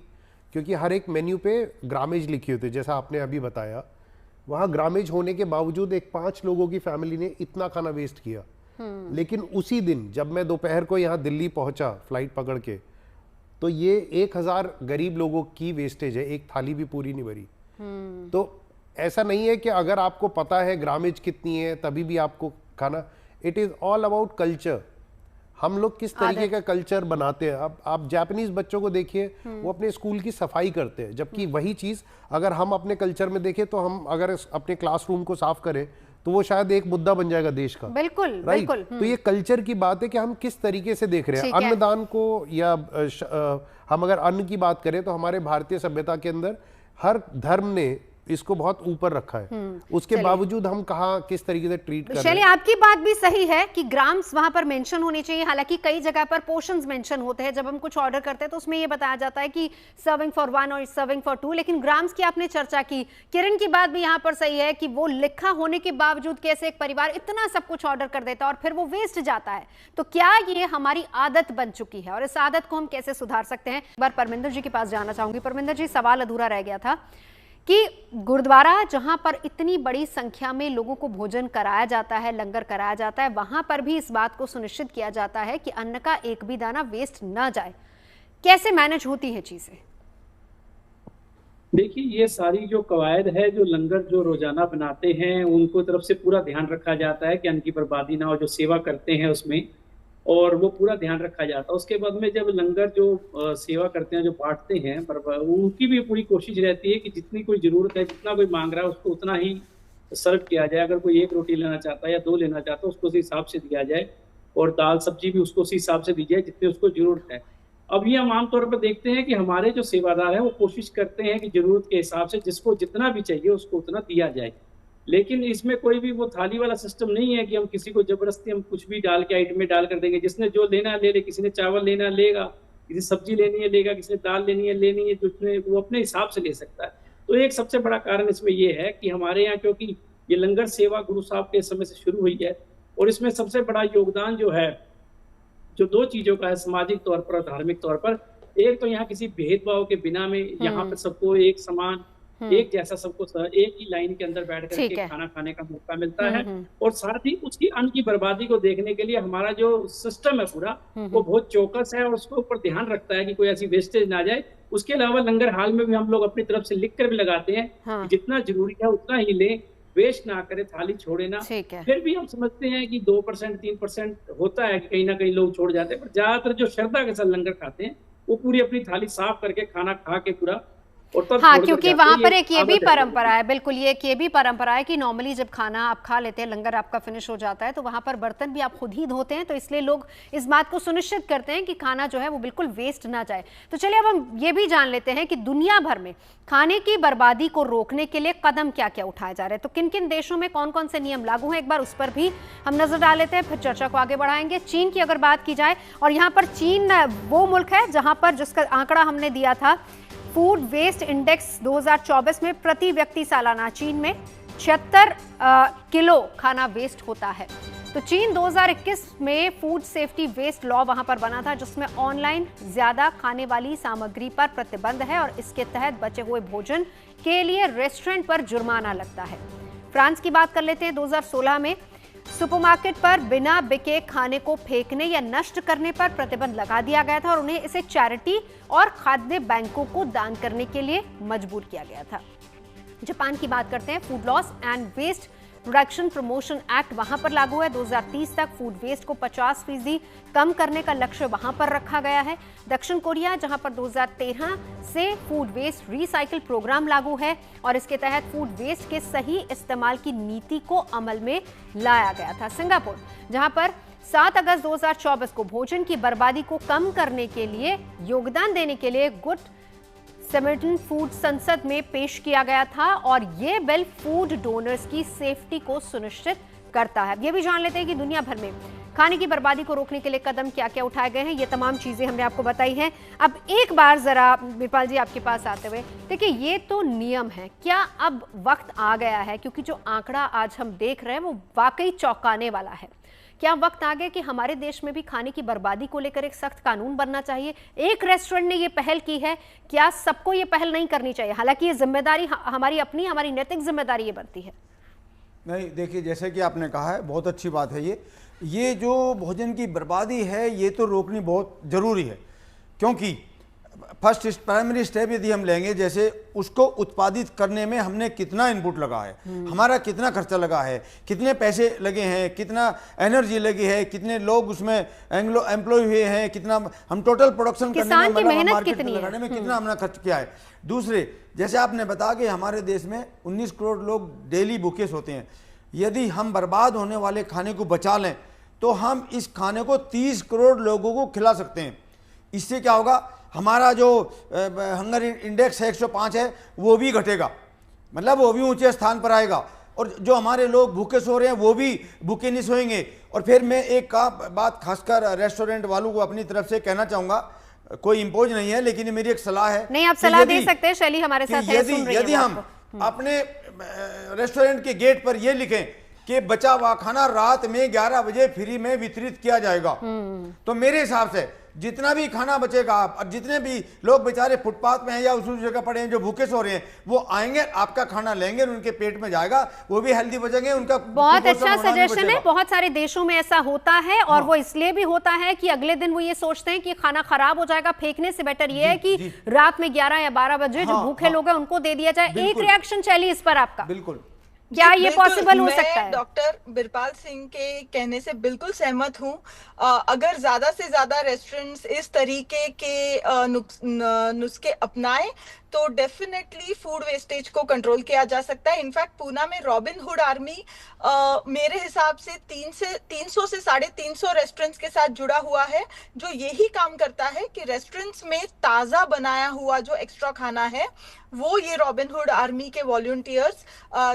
Speaker 8: क्योंकि हर एक मेन्यू पे ग्रामेज लिखी होती है जैसा आपने अभी बताया, वहाँ ग्रामेज होने के बावजूद एक 5 लोगों की फैमिली ने इतना खाना वेस्ट किया। लेकिन उसी दिन जब मैं दोपहर को यहाँ दिल्ली पहुँचा फ्लाइट पकड़ के, तो ये 1000 गरीब लोगों की वेस्टेज है, एक थाली भी पूरी नहीं भरी। तो ऐसा नहीं है कि अगर आपको पता है ग्रामेज कितनी है तभी भी आपको खाना, it is all about culture. हम लोग किस तरीके का कल्चर बनाते हैं। अब आप जापानीज बच्चों को देखिए, वो अपने स्कूल की सफाई करते हैं, जबकि वही चीज अगर हम अपने कल्चर में देखें तो हम अगर अपने क्लासरूम को साफ करें तो वो शायद एक मुद्दा बन जाएगा देश का।
Speaker 1: बिल्कुल,
Speaker 8: राइट।
Speaker 1: बिल्कुल।
Speaker 8: तो ये कल्चर की बात है कि हम किस तरीके से देख रहे हैं अन्नदान को, या हम अगर अन्न की बात करें तो हमारे भारतीय सभ्यता के अंदर हर धर्म ने इसको बहुत ऊपर रखा है, उसके बावजूद हम कहाँ किस तरीके से ट्रीट कर रहे हैं।
Speaker 1: शैली, आपकी बात भी सही है कि ग्राम्स वहां पर मेंशन होने चाहिए। हालांकि कई जगह पर पोर्शंस मेंशन होते हैं, जब हम कुछ ऑर्डर करते हैं तो उसमें ये बताया जाता है कि सर्विंग फॉर 1 और सर्विंग फॉर 2, लेकिन ग्राम्स की आपने चर्चा की। किरण की बात भी यहाँ पर सही है कि वो लिखा होने के बावजूद कैसे एक परिवार इतना सब कुछ ऑर्डर कर देता है और फिर वो वेस्ट जाता है। तो क्या ये हमारी आदत बन चुकी है और इस आदत को हम कैसे सुधार सकते हैं? एक बार परमिंदर जी के पास जाना चाहूंगी। परमिंदर जी, सवाल अधूरा रह गया था कि गुरुद्वारा जहां पर इतनी बड़ी संख्या में लोगों को भोजन कराया जाता है, लंगर कराया जाता है, वहां पर भी इस बात को सुनिश्चित किया जाता है कि अन्न का एक भी दाना वेस्ट ना जाए। कैसे मैनेज होती है चीजें?
Speaker 9: देखिए, ये सारी जो कवायद है, जो लंगर जो रोजाना बनाते हैं उनको तरफ से पूरा ध्यान रखा जाता है कि अन्न की बर्बादी ना हो, जो सेवा करते हैं उसमें, और वो पूरा ध्यान रखा जाता है। उसके बाद में जब लंगर जो सेवा करते हैं, जो बांटते हैं, उनकी भी पूरी कोशिश रहती है कि जितनी कोई जरूरत है, जितना कोई मांग रहा है उसको उतना ही सर्व किया जाए। अगर कोई 1 रोटी लेना चाहता है या 2 लेना चाहता है उसको उसी हिसाब से दिया जाए, और दाल सब्जी भी उसको उसी हिसाब से दी जाए जितनी उसको जरूरत है। अब ये हम आमतौर पर देखते हैं कि हमारे जो सेवादार हैं वो कोशिश करते हैं कि जरूरत के हिसाब से जिसको जितना भी चाहिए उसको उतना दिया जाए। लेकिन इसमें कोई भी वो थाली वाला सिस्टम नहीं है कि हम किसी को जबरदस्ती हम कुछ भी डाल के आइटम में डाल कर देंगे। जिसने जो लेना ले ले, किसी ने चावल लेना लेगा, किसी सब्जी लेनी है लेगा, किसी ने दाल लेनी है जिसने वो अपने हिसाब से ले सकता है। तो एक सबसे बड़ा कारण इसमें ये है कि हमारे यहाँ क्योंकि ये लंगर सेवा गुरु साहब के समय से शुरू हुई है, और इसमें सबसे बड़ा योगदान जो है, जो 2 चीजों का है, सामाजिक तौर पर और धार्मिक तौर पर। एक तो यहाँ किसी भेदभाव के बिना में यहाँ पर सबको एक समान एक जैसा सबको एक ही लाइन के अंदर बैठ करके खाना खाने का मौका मिलता है। और साथ ही उसकी अन्न की बर्बादी को देखने के लिए हमारा जो सिस्टम है पूरा वो बहुत चौकस है और उसके ऊपर ध्यान रखता है कि कोई ऐसी वेस्टेज ना जाए। उसके अलावा लंगर हाल में भी हम लोग अपनी तरफ से लिख कर भी लगाते हैं कि जितना जरूरी है उतना ही लें, वेस्ट ना करे, थाली छोड़े ना। फिर भी हम समझते हैं कि 2% 3% होता है कि कहीं ना कहीं लोग छोड़ जाते हैं, पर ज्यादातर जो श्रद्धा के साथ लंगर खाते हैं वो पूरी अपनी थाली साफ करके खाना खा के पूरा।
Speaker 1: हाँ, क्योंकि वहां पर एक ये भी परंपरा है, बिल्कुल ये एक ये भी परंपरा है कि नॉर्मली जब खाना आप खा लेते हैं, लंगर आपका फिनिश हो जाता है, तो वहां पर बर्तन भी आप खुद ही धोते हैं, तो इसलिए लोग इस बात को सुनिश्चित करते हैं कि खाना जो है वो बिल्कुल वेस्ट ना जाए। तो चलिए अब हम ये भी जान लेते हैं कि दुनिया भर में खाने की बर्बादी को रोकने के लिए कदम क्या क्या उठाए जा रहे हैं, तो किन किन देशों में कौन कौन से नियम लागू हैं, एक बार उस पर भी हम नजर डाल लेते हैं, फिर चर्चा को आगे बढ़ाएंगे। चीन की अगर बात की जाए, और यहाँ पर चीन वो मुल्क है जहां पर जिसका आंकड़ा हमने दिया था फूड वेस्ट इंडेक्स 2024 में, प्रति व्यक्ति सालाना चीन में 76 किलो खाना वेस्ट होता है। तो चीन 2021 में फूड सेफ्टी वेस्ट लॉ वहां पर बना था, जिसमें ऑनलाइन ज्यादा खाने वाली सामग्री पर प्रतिबंध है और इसके तहत बचे हुए भोजन के लिए रेस्टोरेंट पर जुर्माना लगता है। फ्रांस की बात कर लेते हैं। 2016 में सुपरमार्केट पर बिना बिके खाने को फेंकने या नष्ट करने पर प्रतिबंध लगा दिया गया था और उन्हें इसे चैरिटी और खाद्य बैंकों को दान करने के लिए मजबूर किया गया था। जापान की बात करते हैं। Food loss and waste reduction promotion act वहां पर लागू है। 2030 तक फूड वेस्ट को 50% कम करने का लक्ष्य वहां पर रखा गया है। दक्षिण कोरिया, जहां पर 2013 से फूड वेस्ट रिसाइकिल प्रोग्राम लागू है और इसके तहत फूड वेस्ट के सही इस्तेमाल की नीति को अमल में लाया गया था। सिंगापुर, जहां पर 7 अगस्त 2024 को भोजन की बर्बादी को कम करने के लिए योगदान देने के लिए गुड समरिटन फूड संसद में पेश किया गया था और ये बिल फूड डोनर्स की सेफ्टी को सुनिश्चित करता है। ये भी जान लेते हैं कि दुनिया भर में खाने की बर्बादी को रोकने के लिए कदम क्या क्या उठाए गए हैं। ये तमाम चीजें हमने आपको बताई हैं। अब एक बार जरा बिरपाल जी आपके पास आते हुए, देखिए ये तो नियम है, क्या अब वक्त आ गया है, क्योंकि जो आंकड़ा आज हम देख रहे हैं वो वाकई चौंकाने वाला है, क्या वक्त आ गया कि हमारे देश में भी खाने की बर्बादी को लेकर एक सख्त कानून बनना चाहिए? एक रेस्टोरेंट ने ये पहल की है, क्या सबको ये पहल नहीं करनी चाहिए? हालांकि ये जिम्मेदारी हमारी अपनी, हमारी नैतिक जिम्मेदारी ये बनती है।
Speaker 7: नहीं, देखिए जैसे कि आपने कहा है, बहुत अच्छी बात है ये जो भोजन की बर्बादी है ये तो रोकनी बहुत ज़रूरी है, क्योंकि फर्स्ट प्राइमरी स्टेप यदि हम लेंगे, जैसे उसको उत्पादित करने में हमने कितना इनपुट लगा है, हमारा कितना खर्चा लगा है, कितने पैसे लगे हैं, कितना एनर्जी लगी है, कितने लोग उसमें एम्प्लॉय हुए हैं, कितना हम टोटल प्रोडक्शन करने में, मतलब मार्केट में लगाने में कितना हमने खर्च किया है। दूसरे, जैसे आपने बताया कि हमारे देश में 19 करोड़ लोग डेली भूखे सोते हैं। यदि हम बर्बाद होने वाले खाने को बचा लें तो हम इस खाने को 30 करोड़ लोगों को खिला सकते हैं। इससे क्या होगा, हमारा जो हंगर इंडेक्स है 105 है वो भी घटेगा, मतलब वो भी ऊंचे स्थान पर आएगा, और जो हमारे लोग भूखे सो रहे हैं वो भी भूखे नहीं सोएंगे। और फिर मैं एक बात खासकर रेस्टोरेंट वालों को अपनी तरफ से कहना चाहूँगा, कोई इम्पोज नहीं है लेकिन मेरी एक सलाह है।
Speaker 1: नहीं, आप सलाह दे सकते हैं, शैली हमारे साथ है, सुन रही है।
Speaker 7: यदि हम अपने रेस्टोरेंट के गेट पर ये लिखें कि बचा हुआ खाना रात में 11 बजे फ्री में वितरित किया जाएगा, तो मेरे हिसाब से जितना भी खाना बचेगा, और जितने भी लोग बेचारे फुटपाथ में हैं या उस जगह पड़े हैं जो भूखे सो रहे हैं, वो आएंगे, आपका खाना लेंगे, उनके पेट में जाएगा, वो भी हेल्दी बचेंगे, उनका
Speaker 1: बहुत अच्छा सजेशन है। बहुत सारे देशों में ऐसा होता है और वो इसलिए भी होता है कि अगले दिन वो ये सोचते हैं कि खाना खराब हो जाएगा, फेंकने से बेटर ये है कि रात में 11 या 12 बजे जो भूखे लोग हैं उनको दे दिया जाए। एक रिएक्शन चली इस पर आपका?
Speaker 7: बिल्कुल,
Speaker 6: क्या ये पॉसिबल हो सकता है? डॉक्टर बिरपाल सिंह के कहने से बिल्कुल सहमत हूँ। अगर ज्यादा से ज्यादा रेस्टोरेंट्स इस तरीके के नुस्खे अपनाएं तो डेफिनेटली फूड वेस्टेज को कंट्रोल किया जा सकता है। इनफैक्ट पूना में रॉबिन हुड आर्मी मेरे हिसाब से 300 से 350 रेस्टोरेंट्स के साथ जुड़ा हुआ है, जो यही काम करता है कि रेस्टोरेंट्स में ताज़ा बनाया हुआ जो एक्स्ट्रा खाना है वो ये रॉबिन हुड आर्मी के वॉलंटियर्स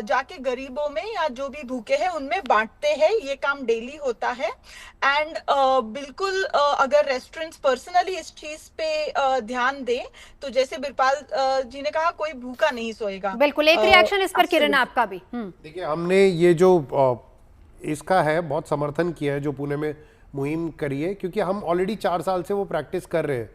Speaker 6: जाके गरीबों में या जो भी भूखे हैं उनमें बांटते हैं। ये काम डेली होता है। एंड बिल्कुल अगर रेस्टोरेंट्स पर्सनली इस चीज पे ध्यान दें तो जैसे बिरपाल जी ने कहा, कोई भूखा नहीं सोएगा।
Speaker 1: बिल्कुल, एक रिएक्शन इस पर किरण आपका भी।
Speaker 8: देखिए, हमने ये जो इसका है बहुत समर्थन किया है जो पुणे में मुहिम करी है, क्योंकि हम ऑलरेडी 4 साल से वो प्रैक्टिस कर रहे हैं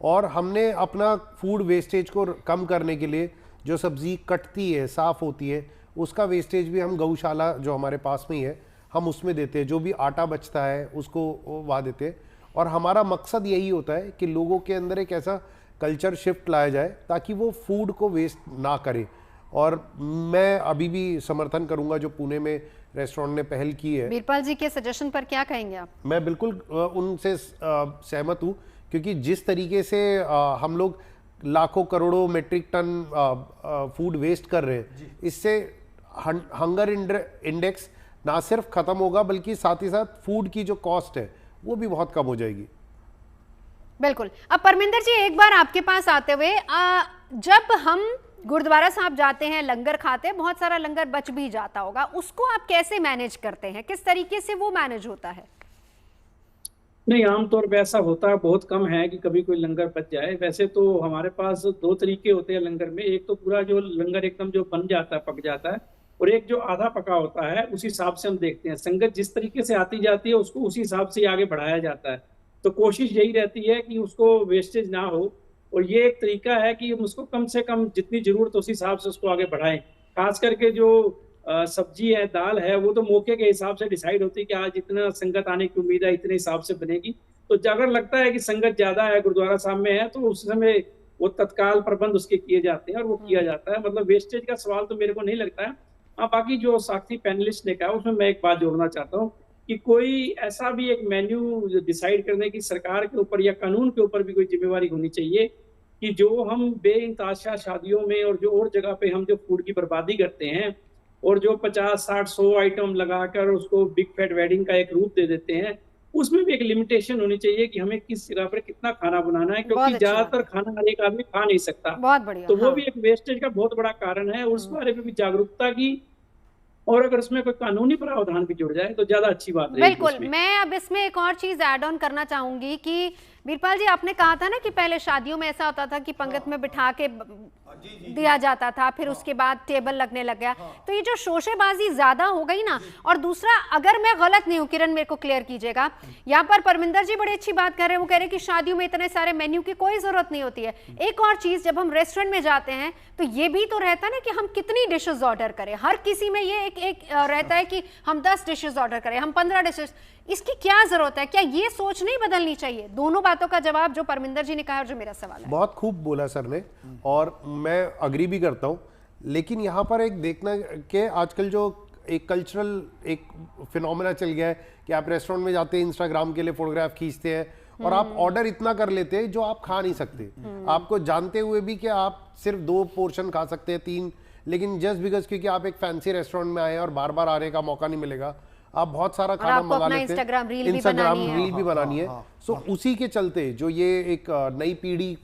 Speaker 8: और हमने अपना फूड वेस्टेज को कम करने के लिए जो सब्जी कटती है, साफ होती है, उसका वेस्टेज भी हम गौशाला जो हमारे पास में ही है हम उसमें देते हैं। जो भी आटा बचता है उसको वहाँ देते हैं। और हमारा मकसद यही होता है कि लोगों के अंदर एक ऐसा कल्चर शिफ्ट लाया जाए ताकि वो फूड को वेस्ट ना करे। और मैं अभी भी समर्थन करूंगा जो पुणे में रेस्टोरेंट ने पहल की है।
Speaker 1: बीरपाल जी के सजेशन पर क्या कहेंगे आप?
Speaker 8: मैं बिल्कुल उनसे सहमत हूँ, क्योंकि जिस तरीके से हम लोग लाखों करोड़ों मेट्रिक टन फूड वेस्ट कर रहे हैं, इससे हंगर इंडेक्स ना सिर्फ खत्म होगा बल्कि साथ ही साथ फूड की जो कॉस्ट है वो भी बहुत कम हो जाएगी।
Speaker 1: बिल्कुल। अब परमिंदर जी, एक बार आपके पास आते हुए, जब हम गुरुद्वारा साहब जाते हैं, लंगर खाते हैं, बहुत सारा लंगर बच भी जाता होगा, उसको आप कैसे मैनेज करते हैं? किस तरीके से वो मैनेज होता है?
Speaker 9: नहीं, आमतौर पे ऐसा होता है, बहुत कम है कि कभी कोई लंगर बच जाए। वैसे तो हमारे पास दो तरीके होते हैं लंगर में। एक तो पूरा जो लंगर एकदम जो बन जाता है, पक जाता है, और एक जो आधा पका होता है, उस हिसाब से हम देखते हैं। संगत जिस तरीके से आती जाती है उसको उसी हिसाब से आगे बढ़ाया जाता है। तो कोशिश यही रहती है कि उसको वेस्टेज ना हो, और ये एक तरीका है कि हम उसको कम से कम जितनी जरूरत है उस हिसाब से उसको आगे बढ़ाएं। खास करके जो सब्जी है, दाल है, वो तो मौके के हिसाब से डिसाइड होती है कि आज इतना संगत आने की उम्मीद है, इतने हिसाब से बनेगी। तो अगर लगता है कि संगत ज्यादा है, गुरुद्वारा साहब में है, तो उस समय वो तत्काल प्रबंध उसके किए जाते हैं और वो किया जाता है। मतलब वेस्टेज का सवाल तो मेरे को नहीं लगता है। हाँ, बाकी जो साथी पैनलिस्ट ने कहा उसमें मैं एक बात जोड़ना चाहता हूँ कि कोई ऐसा भी एक मेन्यू डिसाइड करने की सरकार के ऊपर या कानून के ऊपर भी कोई जिम्मेवारी होनी चाहिए कि जो हम बेइंतहाशा शादियों में और जो और जगह पे हम जो फूड की बर्बादी करते हैं और जो 50, 60, 100 आइटम लगाकर उसको बिग फैट वेडिंग का एक रूप दे देते हैं, उसमें भी एक लिमिटेशन होनी चाहिए कि हमें किस जगह पर कितना खाना बनाना है, क्योंकि ज्यादातर खाना हर एक आदमी खा नहीं सकता।
Speaker 1: बहुत बढ़िया।
Speaker 9: तो वो भी एक वेस्टेज का बहुत बड़ा कारण है, उस बारे में भी जागरूकता की, और अगर उसमें कोई कानूनी प्रावधान भी जुड़ जाए तो ज्यादा अच्छी बात है।
Speaker 1: बिल्कुल। मैं अब इसमें एक और चीज ऐड ऑन करना चाहूंगी कि बीरपाल जी, आपने कहा था ना कि पहले शादियों में ऐसा होता था कि पंगत में बिठा के दिया जाता था, फिर उसके बाद टेबल लगने लग गया। तो ये जो शोशेबाजी ज्यादा हो गई ना, और दूसरा, अगर मैं गलत नहीं हूं, किरण मेरे को क्लियर कीजिएगा, यहाँ पर परमिंदर जी बड़ी अच्छी बात कर रहे हैं। वो कह रहे हैं कि शादियों में इतने सारे मेन्यू की कोई जरूरत नहीं होती है। एक और चीज, जब हम रेस्टोरेंट में जाते हैं तो ये भी तो रहता है ना कि हम कितनी डिशेज ऑर्डर करें। हर किसी में ये एक रहता है कि हम 10 डिशेज ऑर्डर करें, हम 15 डिशेज। इसकी क्या जरूरत है? क्या ये सोच नहीं बदलनी चाहिए? दोनों बातों का जवाब जो परमिंदर जी ने कहा और जो मेरा सवाल है।
Speaker 8: बहुत खूब बोला सर ने, और मैं अग्री भी करता हूं। लेकिन यहाँ पर एक देखना कि आजकल जो एक कल्चरल एक फिनोमेना चल गया है कि आप रेस्टोरेंट में जाते हैं, इंस्टाग्राम के लिए फोटोग्राफ खींचते हैं और आप ऑर्डर इतना कर लेते हैं जो आप खा नहीं सकते, आपको जानते हुए भी कि आप सिर्फ 2 पोर्शन खा सकते हैं, 3, लेकिन जस्ट बिकॉज क्योंकि आप एक फैंसी रेस्टोरेंट में आए हैं और बार बार आने का मौका नहीं मिलेगा, आप बहुत सारा खाना मंगा लेते हैं।
Speaker 1: इंस्टाग्राम रील
Speaker 8: भी बनानी है। सो उसी के चलते जो ये एक नई पीढ़ी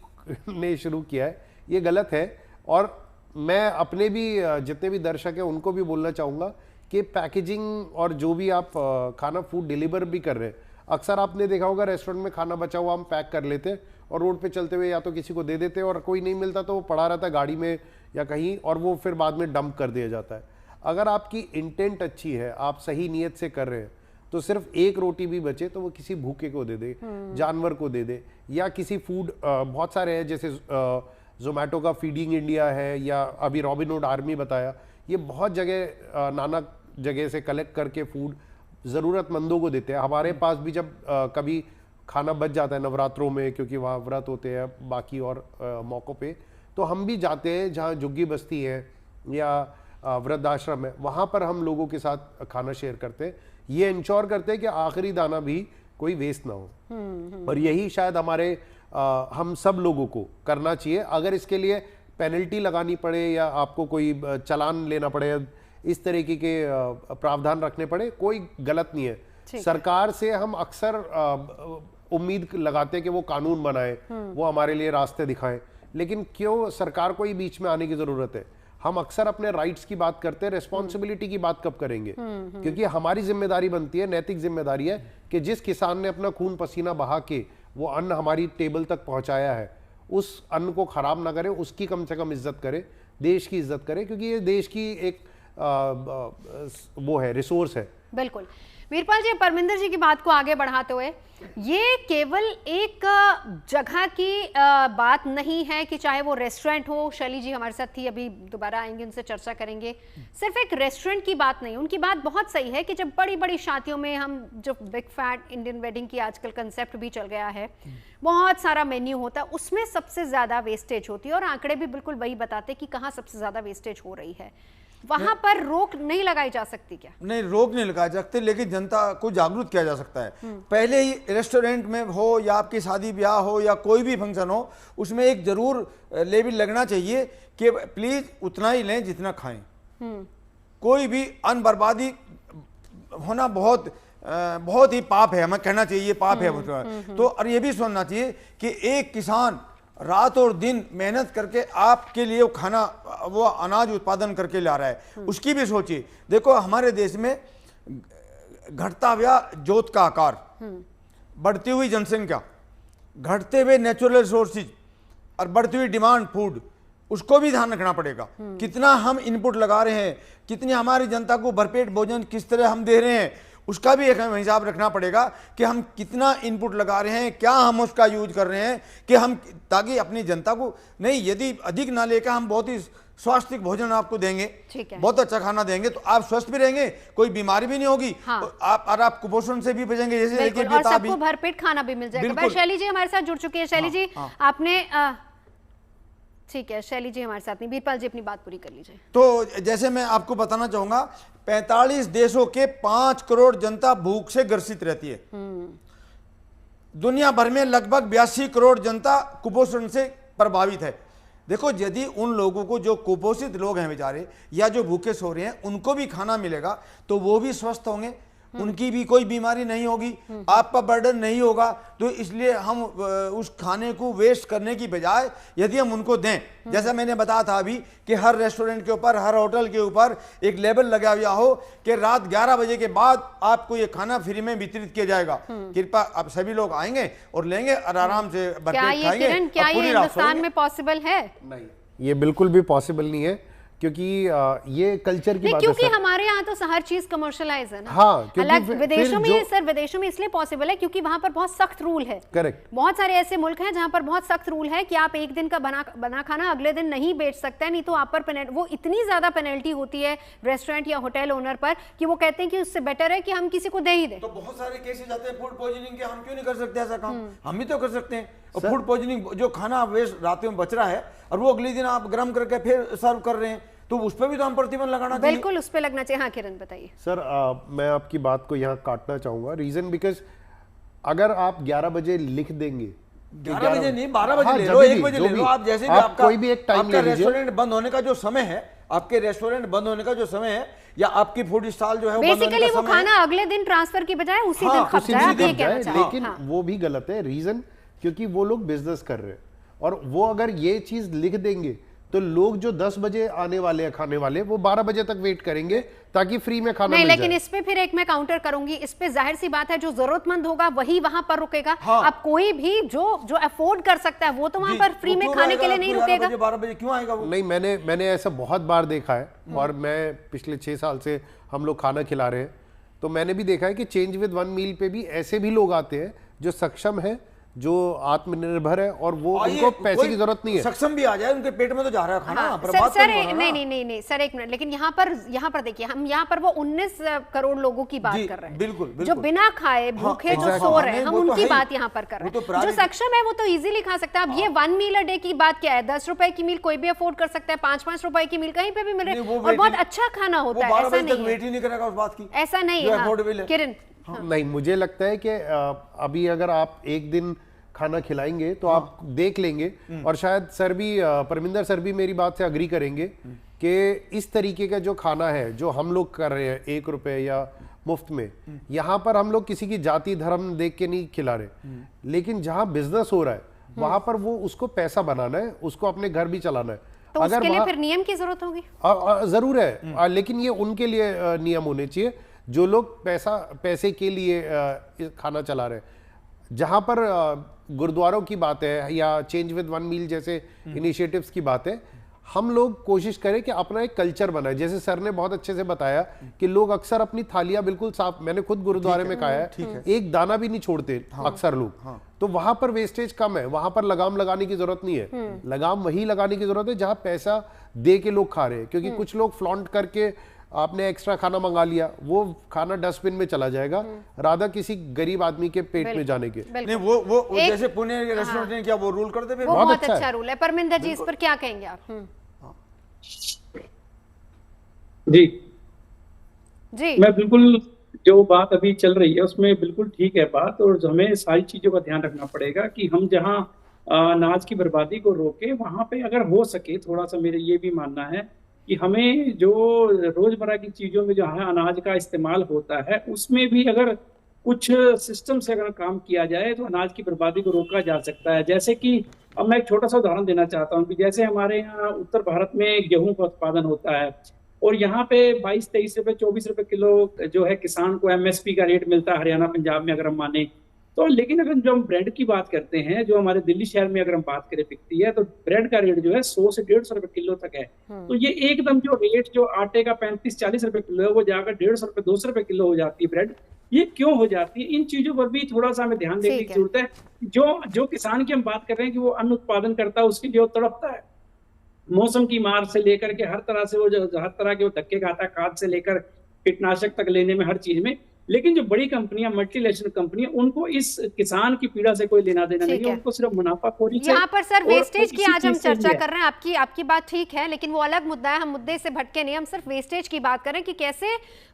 Speaker 8: ने शुरू किया है, ये गलत है। और मैं अपने भी जितने भी दर्शक हैं उनको भी बोलना चाहूँगा कि पैकेजिंग और जो भी आप खाना फूड डिलीवर भी कर रहे हैं, अक्सर आपने देखा होगा रेस्टोरेंट में खाना बचा हुआ हम पैक कर लेते हैं और रोड पे चलते हुए या तो किसी को दे देते हैं, और कोई नहीं मिलता तो वो पड़ा रहता है गाड़ी में या कहीं, और वो फिर बाद में डंप कर दिया जाता है। अगर आपकी इंटेंट अच्छी है, आप सही नीयत से कर रहे हैं, तो सिर्फ एक रोटी भी बचे तो वो किसी भूखे को दे दे, जानवर को दे दे, या किसी फूड बहुत सारे हैं जैसे जोमेटो का फीडिंग इंडिया है, या अभी रॉबिनहुड आर्मी बताया, ये बहुत जगह नाना जगह से कलेक्ट करके फूड ज़रूरतमंदों को देते हैं। हमारे पास भी जब कभी खाना बच जाता है नवरात्रों में, क्योंकि वहाँ व्रत होते हैं बाकी और मौक़ों पे, तो हम भी जाते हैं जहाँ झुग्गी बस्ती है या वृद्धाश्रम है, वहाँ पर हम लोगों के साथ खाना शेयर करते हैं। ये इंश्योर करते हैं कि आखिरी दाना भी कोई वेस्ट ना हो। और यही शायद हमारे हम सब लोगों को करना चाहिए। अगर इसके लिए पेनल्टी लगानी पड़े या आपको कोई चालान लेना पड़े, इस तरीके के प्रावधान रखने पड़े, कोई गलत नहीं है। सरकार से हम अक्सर उम्मीद लगाते हैं कि वो कानून बनाए, वो हमारे लिए रास्ते दिखाएं, लेकिन क्यों सरकार को ही बीच में आने की जरूरत है? हम अक्सर अपने राइट्स की बात करते हैं, रेस्पॉन्सिबिलिटी की बात कब करेंगे? क्योंकि हमारी जिम्मेदारी बनती है, नैतिक जिम्मेदारी है कि जिस किसान ने अपना खून पसीना बहा के वो अन्न हमारी टेबल तक पहुंचाया है, उस अन्न को खराब ना करें, उसकी कम से कम इज्जत करें, देश की इज्जत करें, क्योंकि ये देश की एक वो है, रिसोर्स है।
Speaker 1: बिल्कुल। वीरपाल जी, परमिंदर जी की बात को आगे बढ़ाते हुए, ये केवल एक जगह की बात नहीं है कि चाहे वो रेस्टोरेंट हो, शैली जी हमारे साथ थी, अभी दोबारा आएंगे, उनसे चर्चा करेंगे। सिर्फ एक रेस्टोरेंट की बात नहीं, उनकी बात बहुत सही है कि जब बड़ी बड़ी शादियों में हम जो बिग फैट इंडियन वेडिंग की आजकल कंसेप्ट भी चल गया है, बहुत सारा मेन्यू होता है, उसमें सबसे ज्यादा वेस्टेज होती है और आंकड़े भी बिल्कुल वही बताते कि कहाँ सबसे ज्यादा वेस्टेज हो रही है। वहां पर रोक नहीं लगाई जा सकती क्या?
Speaker 7: नहीं, रोक नहीं लगाई जा सकती, लेकिन जनता को जागरूक किया जा सकता है। पहले ही रेस्टोरेंट में हो या आपकी शादी ब्याह हो या कोई भी फंक्शन हो, उसमें एक जरूर लेबल लगना चाहिए कि प्लीज उतना ही लें जितना खाएं। कोई भी अन्न बर्बादी होना बहुत ही पाप है, हमें कहना चाहिए पाप है। तो और ये भी सुनना चाहिए कि एक किसान रात और दिन मेहनत करके आपके लिए खाना, वो अनाज उत्पादन करके ला रहा है, उसकी भी सोचिए। देखो हमारे देश में घटता हुआ जोत का आकार, बढ़ती हुई जनसंख्या, घटते हुए नेचुरल रिसोर्सेज और बढ़ती हुई डिमांड फूड, उसको भी ध्यान रखना पड़ेगा। कितना हम इनपुट लगा रहे हैं, कितनी हमारी जनता को भरपेट भोजन किस तरह हम दे रहे हैं, उसका भी एक हिसाब रखना पड़ेगा कि हम कितना इनपुट लगा रहे हैं, क्या हम उसका यूज कर रहे हैं कि हम, ताकि अपनी जनता को नहीं, यदि अधिक ना लेकर हम बहुत ही स्वास्थ्य भोजन आपको देंगे, बहुत अच्छा खाना देंगे, तो आप स्वस्थ भी रहेंगे, कोई बीमारी भी नहीं होगी। हाँ। आप कुपोषण से भी बचेंगे, जैसे देखिए
Speaker 1: और सबको भरपेट खाना भी मिल जाएगा। शैली जी हमारे साथ जुड़ चुकी है। शैली जी, आपने ठीक है, शैली जी हमारे साथ नहीं, वीरपाल जी अपनी बात पूरी कर लीजिए।
Speaker 7: तो जैसे मैं आपको बताना चाहूंगा, 45 देशों के 5 करोड़ जनता भूख से ग्रसित रहती है। दुनिया भर में लगभग 82 करोड़ जनता कुपोषण से प्रभावित है। देखो, यदि उन लोगों को, जो कुपोषित लोग हैं बेचारे या जो भूखे सो रहे हैं, उनको भी खाना मिलेगा तो वो भी स्वस्थ होंगे, उनकी भी कोई बीमारी नहीं होगी, आपका बर्डन नहीं होगा। तो इसलिए हम उस खाने को वेस्ट करने की बजाय यदि हम उनको दें, जैसा मैंने बताया था अभी कि हर रेस्टोरेंट के ऊपर, हर होटल के ऊपर एक लेबल लगा हुआ हो कि रात 11 बजे के बाद आपको ये खाना फ्री में वितरित किया जाएगा। कृपया आप सभी लोग आएंगे और लेंगे और आराम से भरपेट खाएंगे।
Speaker 1: क्या ये हिंदुस्तान में पॉसिबल है?
Speaker 8: नहीं, ये बिल्कुल भी पॉसिबल नहीं है, क्योंकि ये कल्चर की बात है।
Speaker 1: क्योंकि हमारे यहाँ तो हर चीज कमर्शियलाइज है ना।
Speaker 8: हाँ,
Speaker 1: अलग विदेशों में, सर विदेशों में इसलिए पॉसिबल है क्योंकि वहां पर बहुत सख्त रूल है।
Speaker 8: करेक्ट।
Speaker 1: बहुत सारे ऐसे मुल्क हैं जहां पर बहुत सख्त रूल है कि आप एक दिन का बना खाना अगले दिन नहीं बेच सकते, नहीं तो आप पर वो इतनी ज्यादा पेनल्टी होती है रेस्टोरेंट या होटल ओनर पर कि वो कहते हैं कि उससे बेटर है कि हम किसी को दे ही दें।
Speaker 7: तो बहुत सारे केसेस आते हैं फूड पॉइजनिंग के, हम क्यों नहीं कर सकते ऐसा काम? हम भी तो कर सकते हैं। और फूड पॉइजनिंग, जो खाना वेस्ट रात में बच रहा है और वो अगले दिन आप गर्म करके फिर सर्व कर रहे हैं, तो उस पर भी तो हम प्रतिबंध लगाना चाहिए।
Speaker 1: बिल्कुल, उस पर लगना चाहिए। हाँ किरण बताइए।
Speaker 8: सर, मैं आपकी बात को यहाँ काटना चाहूंगा। रीजन बिकॉज अगर आप 11 बजे लिख देंगे,
Speaker 7: 11 बजे नहीं, 12 बजे ले लो, 1 बजे ले लो, आप जैसे भी आपका
Speaker 8: कोई भी एक टाइम ले लीजिए।
Speaker 7: रेस्टोरेंट बंद होने का जो समय है, आपके रेस्टोरेंट बंद होने का जो समय है, या आपकी फूड स्टॉल जो है वो बंद होने का समय,
Speaker 1: वो खाना अगले दिन ट्रांसफर की बजाय उसी दिन खप जाए,
Speaker 8: लेकिन वो भी गलत है। रीजन क्योंकि वो लोग बिजनेस कर रहे हैं, और वो अगर ये चीज लिख देंगे तो लोग जो 10 बजे आने वाले हैं खाने वाले, वो 12 बजे तक वेट करेंगे ताकि फ्री में खाना
Speaker 1: नहीं।
Speaker 8: मिल
Speaker 1: लेकिन
Speaker 8: जाए।
Speaker 1: इस पे फिर एक मैं काउंटर करूंगी, इस पे जाहिर सी बात है जो जरूरतमंद होगा वही वहां पर रुकेगा। हाँ। अब कोई भी जो अफोर्ड कर सकता है वो तो वहां पर फ्री में खाने के लिए नहीं रुकेगा।
Speaker 7: 12 बजे क्यों आएगा वो?
Speaker 8: नहीं, मैंने ऐसा बहुत बार देखा है, और मैं पिछले 6 साल से हम लोग खाना खिला रहे हैं, तो मैंने भी देखा है कि चेंज विद वन मील पे भी ऐसे भी लोग आते हैं जो सक्षम है, जो आत्मनिर्भर है, और वो उनको पैसे की जरूरत नहीं है।
Speaker 7: सक्षम भी आ जाए, उनके पेट में तो जा रहा है खाना।
Speaker 1: हाँ, सर नहीं सर, एक मिनट, लेकिन यहाँ पर देखिए, हम यहाँ पर वो 19 करोड़ लोगों की बात कर रहे हैं।
Speaker 7: बिल्कुल,
Speaker 1: जो बिना खाए भूखे जो सो रहे हैं, हम उनकी बात यहाँ पर कर रहे हैं। जो सक्षम है वो तो इजीली खा सकता है। अब ये 1 मील अ डे की बात क्या है? 10 रुपए की मील कोई भी अफोर्ड कर सकता है, 5-5 रुपए की मील कहीं पे भी मिल रही है, और बहुत अच्छा खाना होता है। ऐसा नहीं
Speaker 7: वेट ही नहीं करेगा उस बात की,
Speaker 1: ऐसा नहीं है किरण।
Speaker 8: नहीं, मुझे लगता है कि अभी अगर आप एक दिन खाना खिलाएंगे तो आप देख लेंगे, और शायद सर भी, परमिंदर सर भी मेरी बात से अग्री करेंगे कि इस तरीके का जो खाना है जो हम लोग कर रहे हैं 1 रुपए या मुफ्त में, यहाँ पर हम लोग किसी की जाति धर्म देख के नहीं खिला रहे, लेकिन जहाँ बिजनेस हो रहा है वहां पर वो उसको पैसा बनाना है, उसको अपने घर भी चलाना है।
Speaker 1: तो अगर उसके लिए फिर नियम की जरूरत होगी,
Speaker 8: जरूर है, लेकिन ये उनके लिए नियम होने चाहिए जो लोग पैसे के लिए खाना चला रहे हैं। जहां पर गुरुद्वारों की बात है या चेंज विद वन मील जैसे इनिशिएटिव्स की बात है, हम लोग कोशिश करें कि अपना एक कल्चर बनाए। जैसे सर ने बहुत अच्छे से बताया कि लोग अक्सर अपनी थालियां बिल्कुल साफ, मैंने खुद गुरुद्वारे में कहा है, एक दाना भी नहीं छोड़ते अक्सर लोग। तो वहां पर वेस्टेज कम है, वहां पर लगाम लगाने की जरूरत नहीं है। लगाम वही लगाने की जरूरत है जहां पैसा दे के लोग खा रहे हैं, क्योंकि कुछ लोग फ्लॉन्ट करके आपने एक्स्ट्रा खाना मंगा लिया, वो खाना डस्टबिन में चला जाएगा राधा किसी गरीब आदमी के पेट में जाने के।
Speaker 7: नहीं वो जैसे पुणे के रेस्टोरेंट ने क्या वो रूल कर दे,
Speaker 1: वो बहुत अच्छा रूल है। परमिंदर जी, इस पर क्या कहेंगे आप?
Speaker 9: जी
Speaker 1: जी,
Speaker 9: मैं बिल्कुल, जो बात अभी चल रही है उसमें बिल्कुल ठीक है बात, और हमें सारी चीजों का ध्यान रखना पड़ेगा कि हम जहाँ अनाज की बर्बादी को रोके, वहां पे अगर हो सके थोड़ा सा, मेरे ये भी मानना है कि हमें जो रोजमर्रा की चीजों में जो है अनाज का इस्तेमाल होता है, उसमें भी अगर कुछ सिस्टम से अगर काम किया जाए तो अनाज की बर्बादी को रोका जा सकता है। जैसे कि अब मैं एक छोटा सा उदाहरण देना चाहता हूँ कि जैसे हमारे यहाँ उत्तर भारत में गेहूं का उत्पादन होता है, और यहाँ पे 22-23 रुपए 24 रुपए किलो जो है किसान को एमएसपी का रेट मिलता है हरियाणा पंजाब में अगर हम माने तो। लेकिन अगर जो हम ब्रेड की बात करते हैं, जो हमारे दिल्ली शहर में अगर हम बात करें बिकती है, तो ब्रेड का रेट जो है 100 से 150 रुपए किलो तक है। तो ये एकदम जो रेट जो आटे का 35-40 रुपए किलो है, वो जाकर 150 रुपए 200 रुपए किलो हो जाती है ब्रेड। ये क्यों हो जाती है? इन चीजों पर भी थोड़ा सा हमें ध्यान देने की जरूरत है। जो किसान की हम बात कर रहे हैं कि वो अन्न उत्पादन करता है, उसके लिए वो तड़पता है, मौसम की मार से लेकर के हर तरह से वो हर तरह के वो धक्के खाता है, खाद से लेकर कीटनाशक तक लेने में, हर चीज में। लेकिन जो बड़ी कंपनियां, मल्टीनेशनल कंपनियां, उनको इस किसान की पीड़ा से कोई लेना देना नहीं है, उनको सिर्फ मुनाफाखोरी से।
Speaker 1: यहाँ पर सर वेस्टेज की आज हम चर्चा कर रहे हैं, आपकी बात ठीक है, लेकिन वो अलग मुद्दा है, हम मुद्दे से भटके नहीं, हम सिर्फ वेस्टेज की बात कर रहे हैं कि कैसे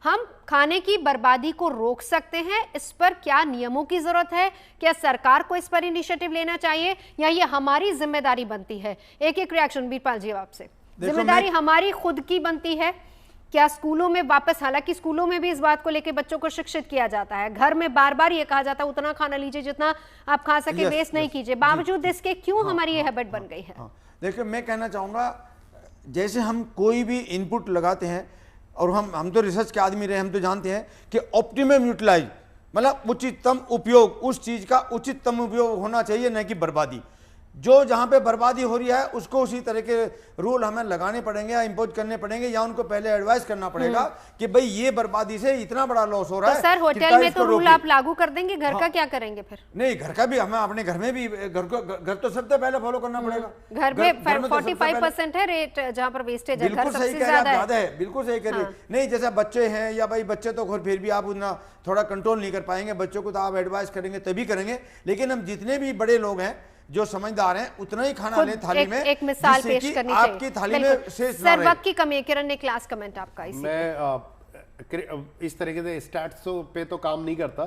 Speaker 1: हम खाने की बर्बादी को रोक सकते हैं। इस पर क्या नियमों की जरूरत है? क्या सरकार को इस पर इनिशिएटिव लेना चाहिए, या ये हमारी जिम्मेदारी बनती है? एक एक रिएक्शन वीरपाल जी आपसे। जिम्मेदारी हमारी खुद की बनती है क्या? स्कूलों में वापस, हालांकि स्कूलों में भी इस बात को लेकर बच्चों को शिक्षित किया जाता है, घर में बार बार ये कहा जाता है उतना खाना लीजिए जितना आप खा सके, वेस्ट नहीं कीजिए, बावजूद इसके क्यों हमारी ये हैबिट बन गई है?
Speaker 7: देखिए, मैं कहना चाहूँगा, जैसे हम कोई भी इनपुट लगाते हैं, और हम तो रिसर्च के आदमी रहे, हम तो जानते हैं कि ऑप्टिमम यूटिलाइज मतलब उचिततम उपयोग, उस चीज़ का उचिततम उपयोग होना चाहिए, न कि बर्बादी। जो जहाँ पे बर्बादी हो रही है उसको उसी तरह के रूल हमें लगाने पड़ेंगे या इम्पोज करने पड़ेंगे, या उनको पहले एडवाइस करना पड़ेगा कि भाई ये बर्बादी से इतना बड़ा लॉस हो रहा है।
Speaker 1: सर होटल में तो रूल आप लागू कर देंगे, घर का क्या करेंगे फिर?
Speaker 7: नहीं, घर का भी हमें अपने घर में भी, घर तो सबसे पहले फॉलो करना पड़ेगा।
Speaker 1: घर में 45% है रेट जहाँ पर वेस्टेज है, घर सबसे ज्यादा है।
Speaker 7: बिल्कुल सही कह रहे हैं। नहीं, जैसे बच्चे हैं, या भाई बच्चे तो फिर भी आप उतना थोड़ा कंट्रोल नहीं कर पाएंगे, बच्चों को तो आप एडवाइस करेंगे तभी करेंगे, लेकिन हम जितने भी बड़े लोग हैं जो समझदार हैं उतना ही खाना लें थाली में।
Speaker 1: एक मिसाल पेश करनी चाहिए
Speaker 7: आपकी थाली में शेष ना
Speaker 1: सर, वक्त की कमी है। किरण ने क्लास कमेंट आपका इसी
Speaker 8: मैं इस तरीके से स्टैट्स पे तो काम नहीं करता,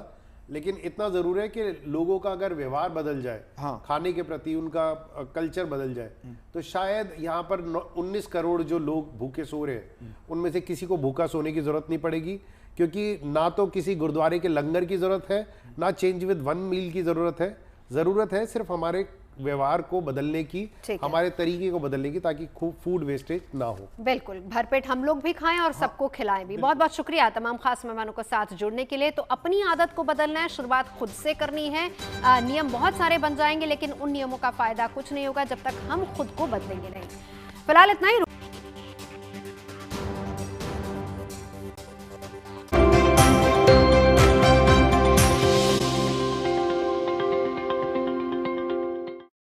Speaker 8: लेकिन इतना जरूर है कि लोगों का अगर व्यवहार बदल जाए, खाने के प्रति उनका कल्चर बदल जाए, तो शायद यहाँ पर 19 करोड़ जो लोग भूखे सो रहे हैं, उनमें से किसी को भूखा सोने की जरूरत नहीं पड़ेगी, क्योंकि ना तो किसी गुरुद्वारे के लंगर की जरूरत है, ना चेंज विद वन मील की जरूरत है सिर्फ हमारे व्यवहार को बदलने की, हमारे तरीके को बदलने की, ताकि फूड वेस्टेज ना हो।
Speaker 1: बिल्कुल, भरपेट हम लोग भी खाएं और सबको खिलाएं भी। बहुत बहुत शुक्रिया तमाम खास मेहमानों को साथ जुड़ने के लिए। तो अपनी आदत को बदलना है, शुरुआत खुद से करनी है। नियम बहुत सारे बन जाएंगे, लेकिन उन नियमों का फायदा कुछ नहीं होगा जब तक हम खुद को बदलेंगे नहीं। फिलहाल इतना ही।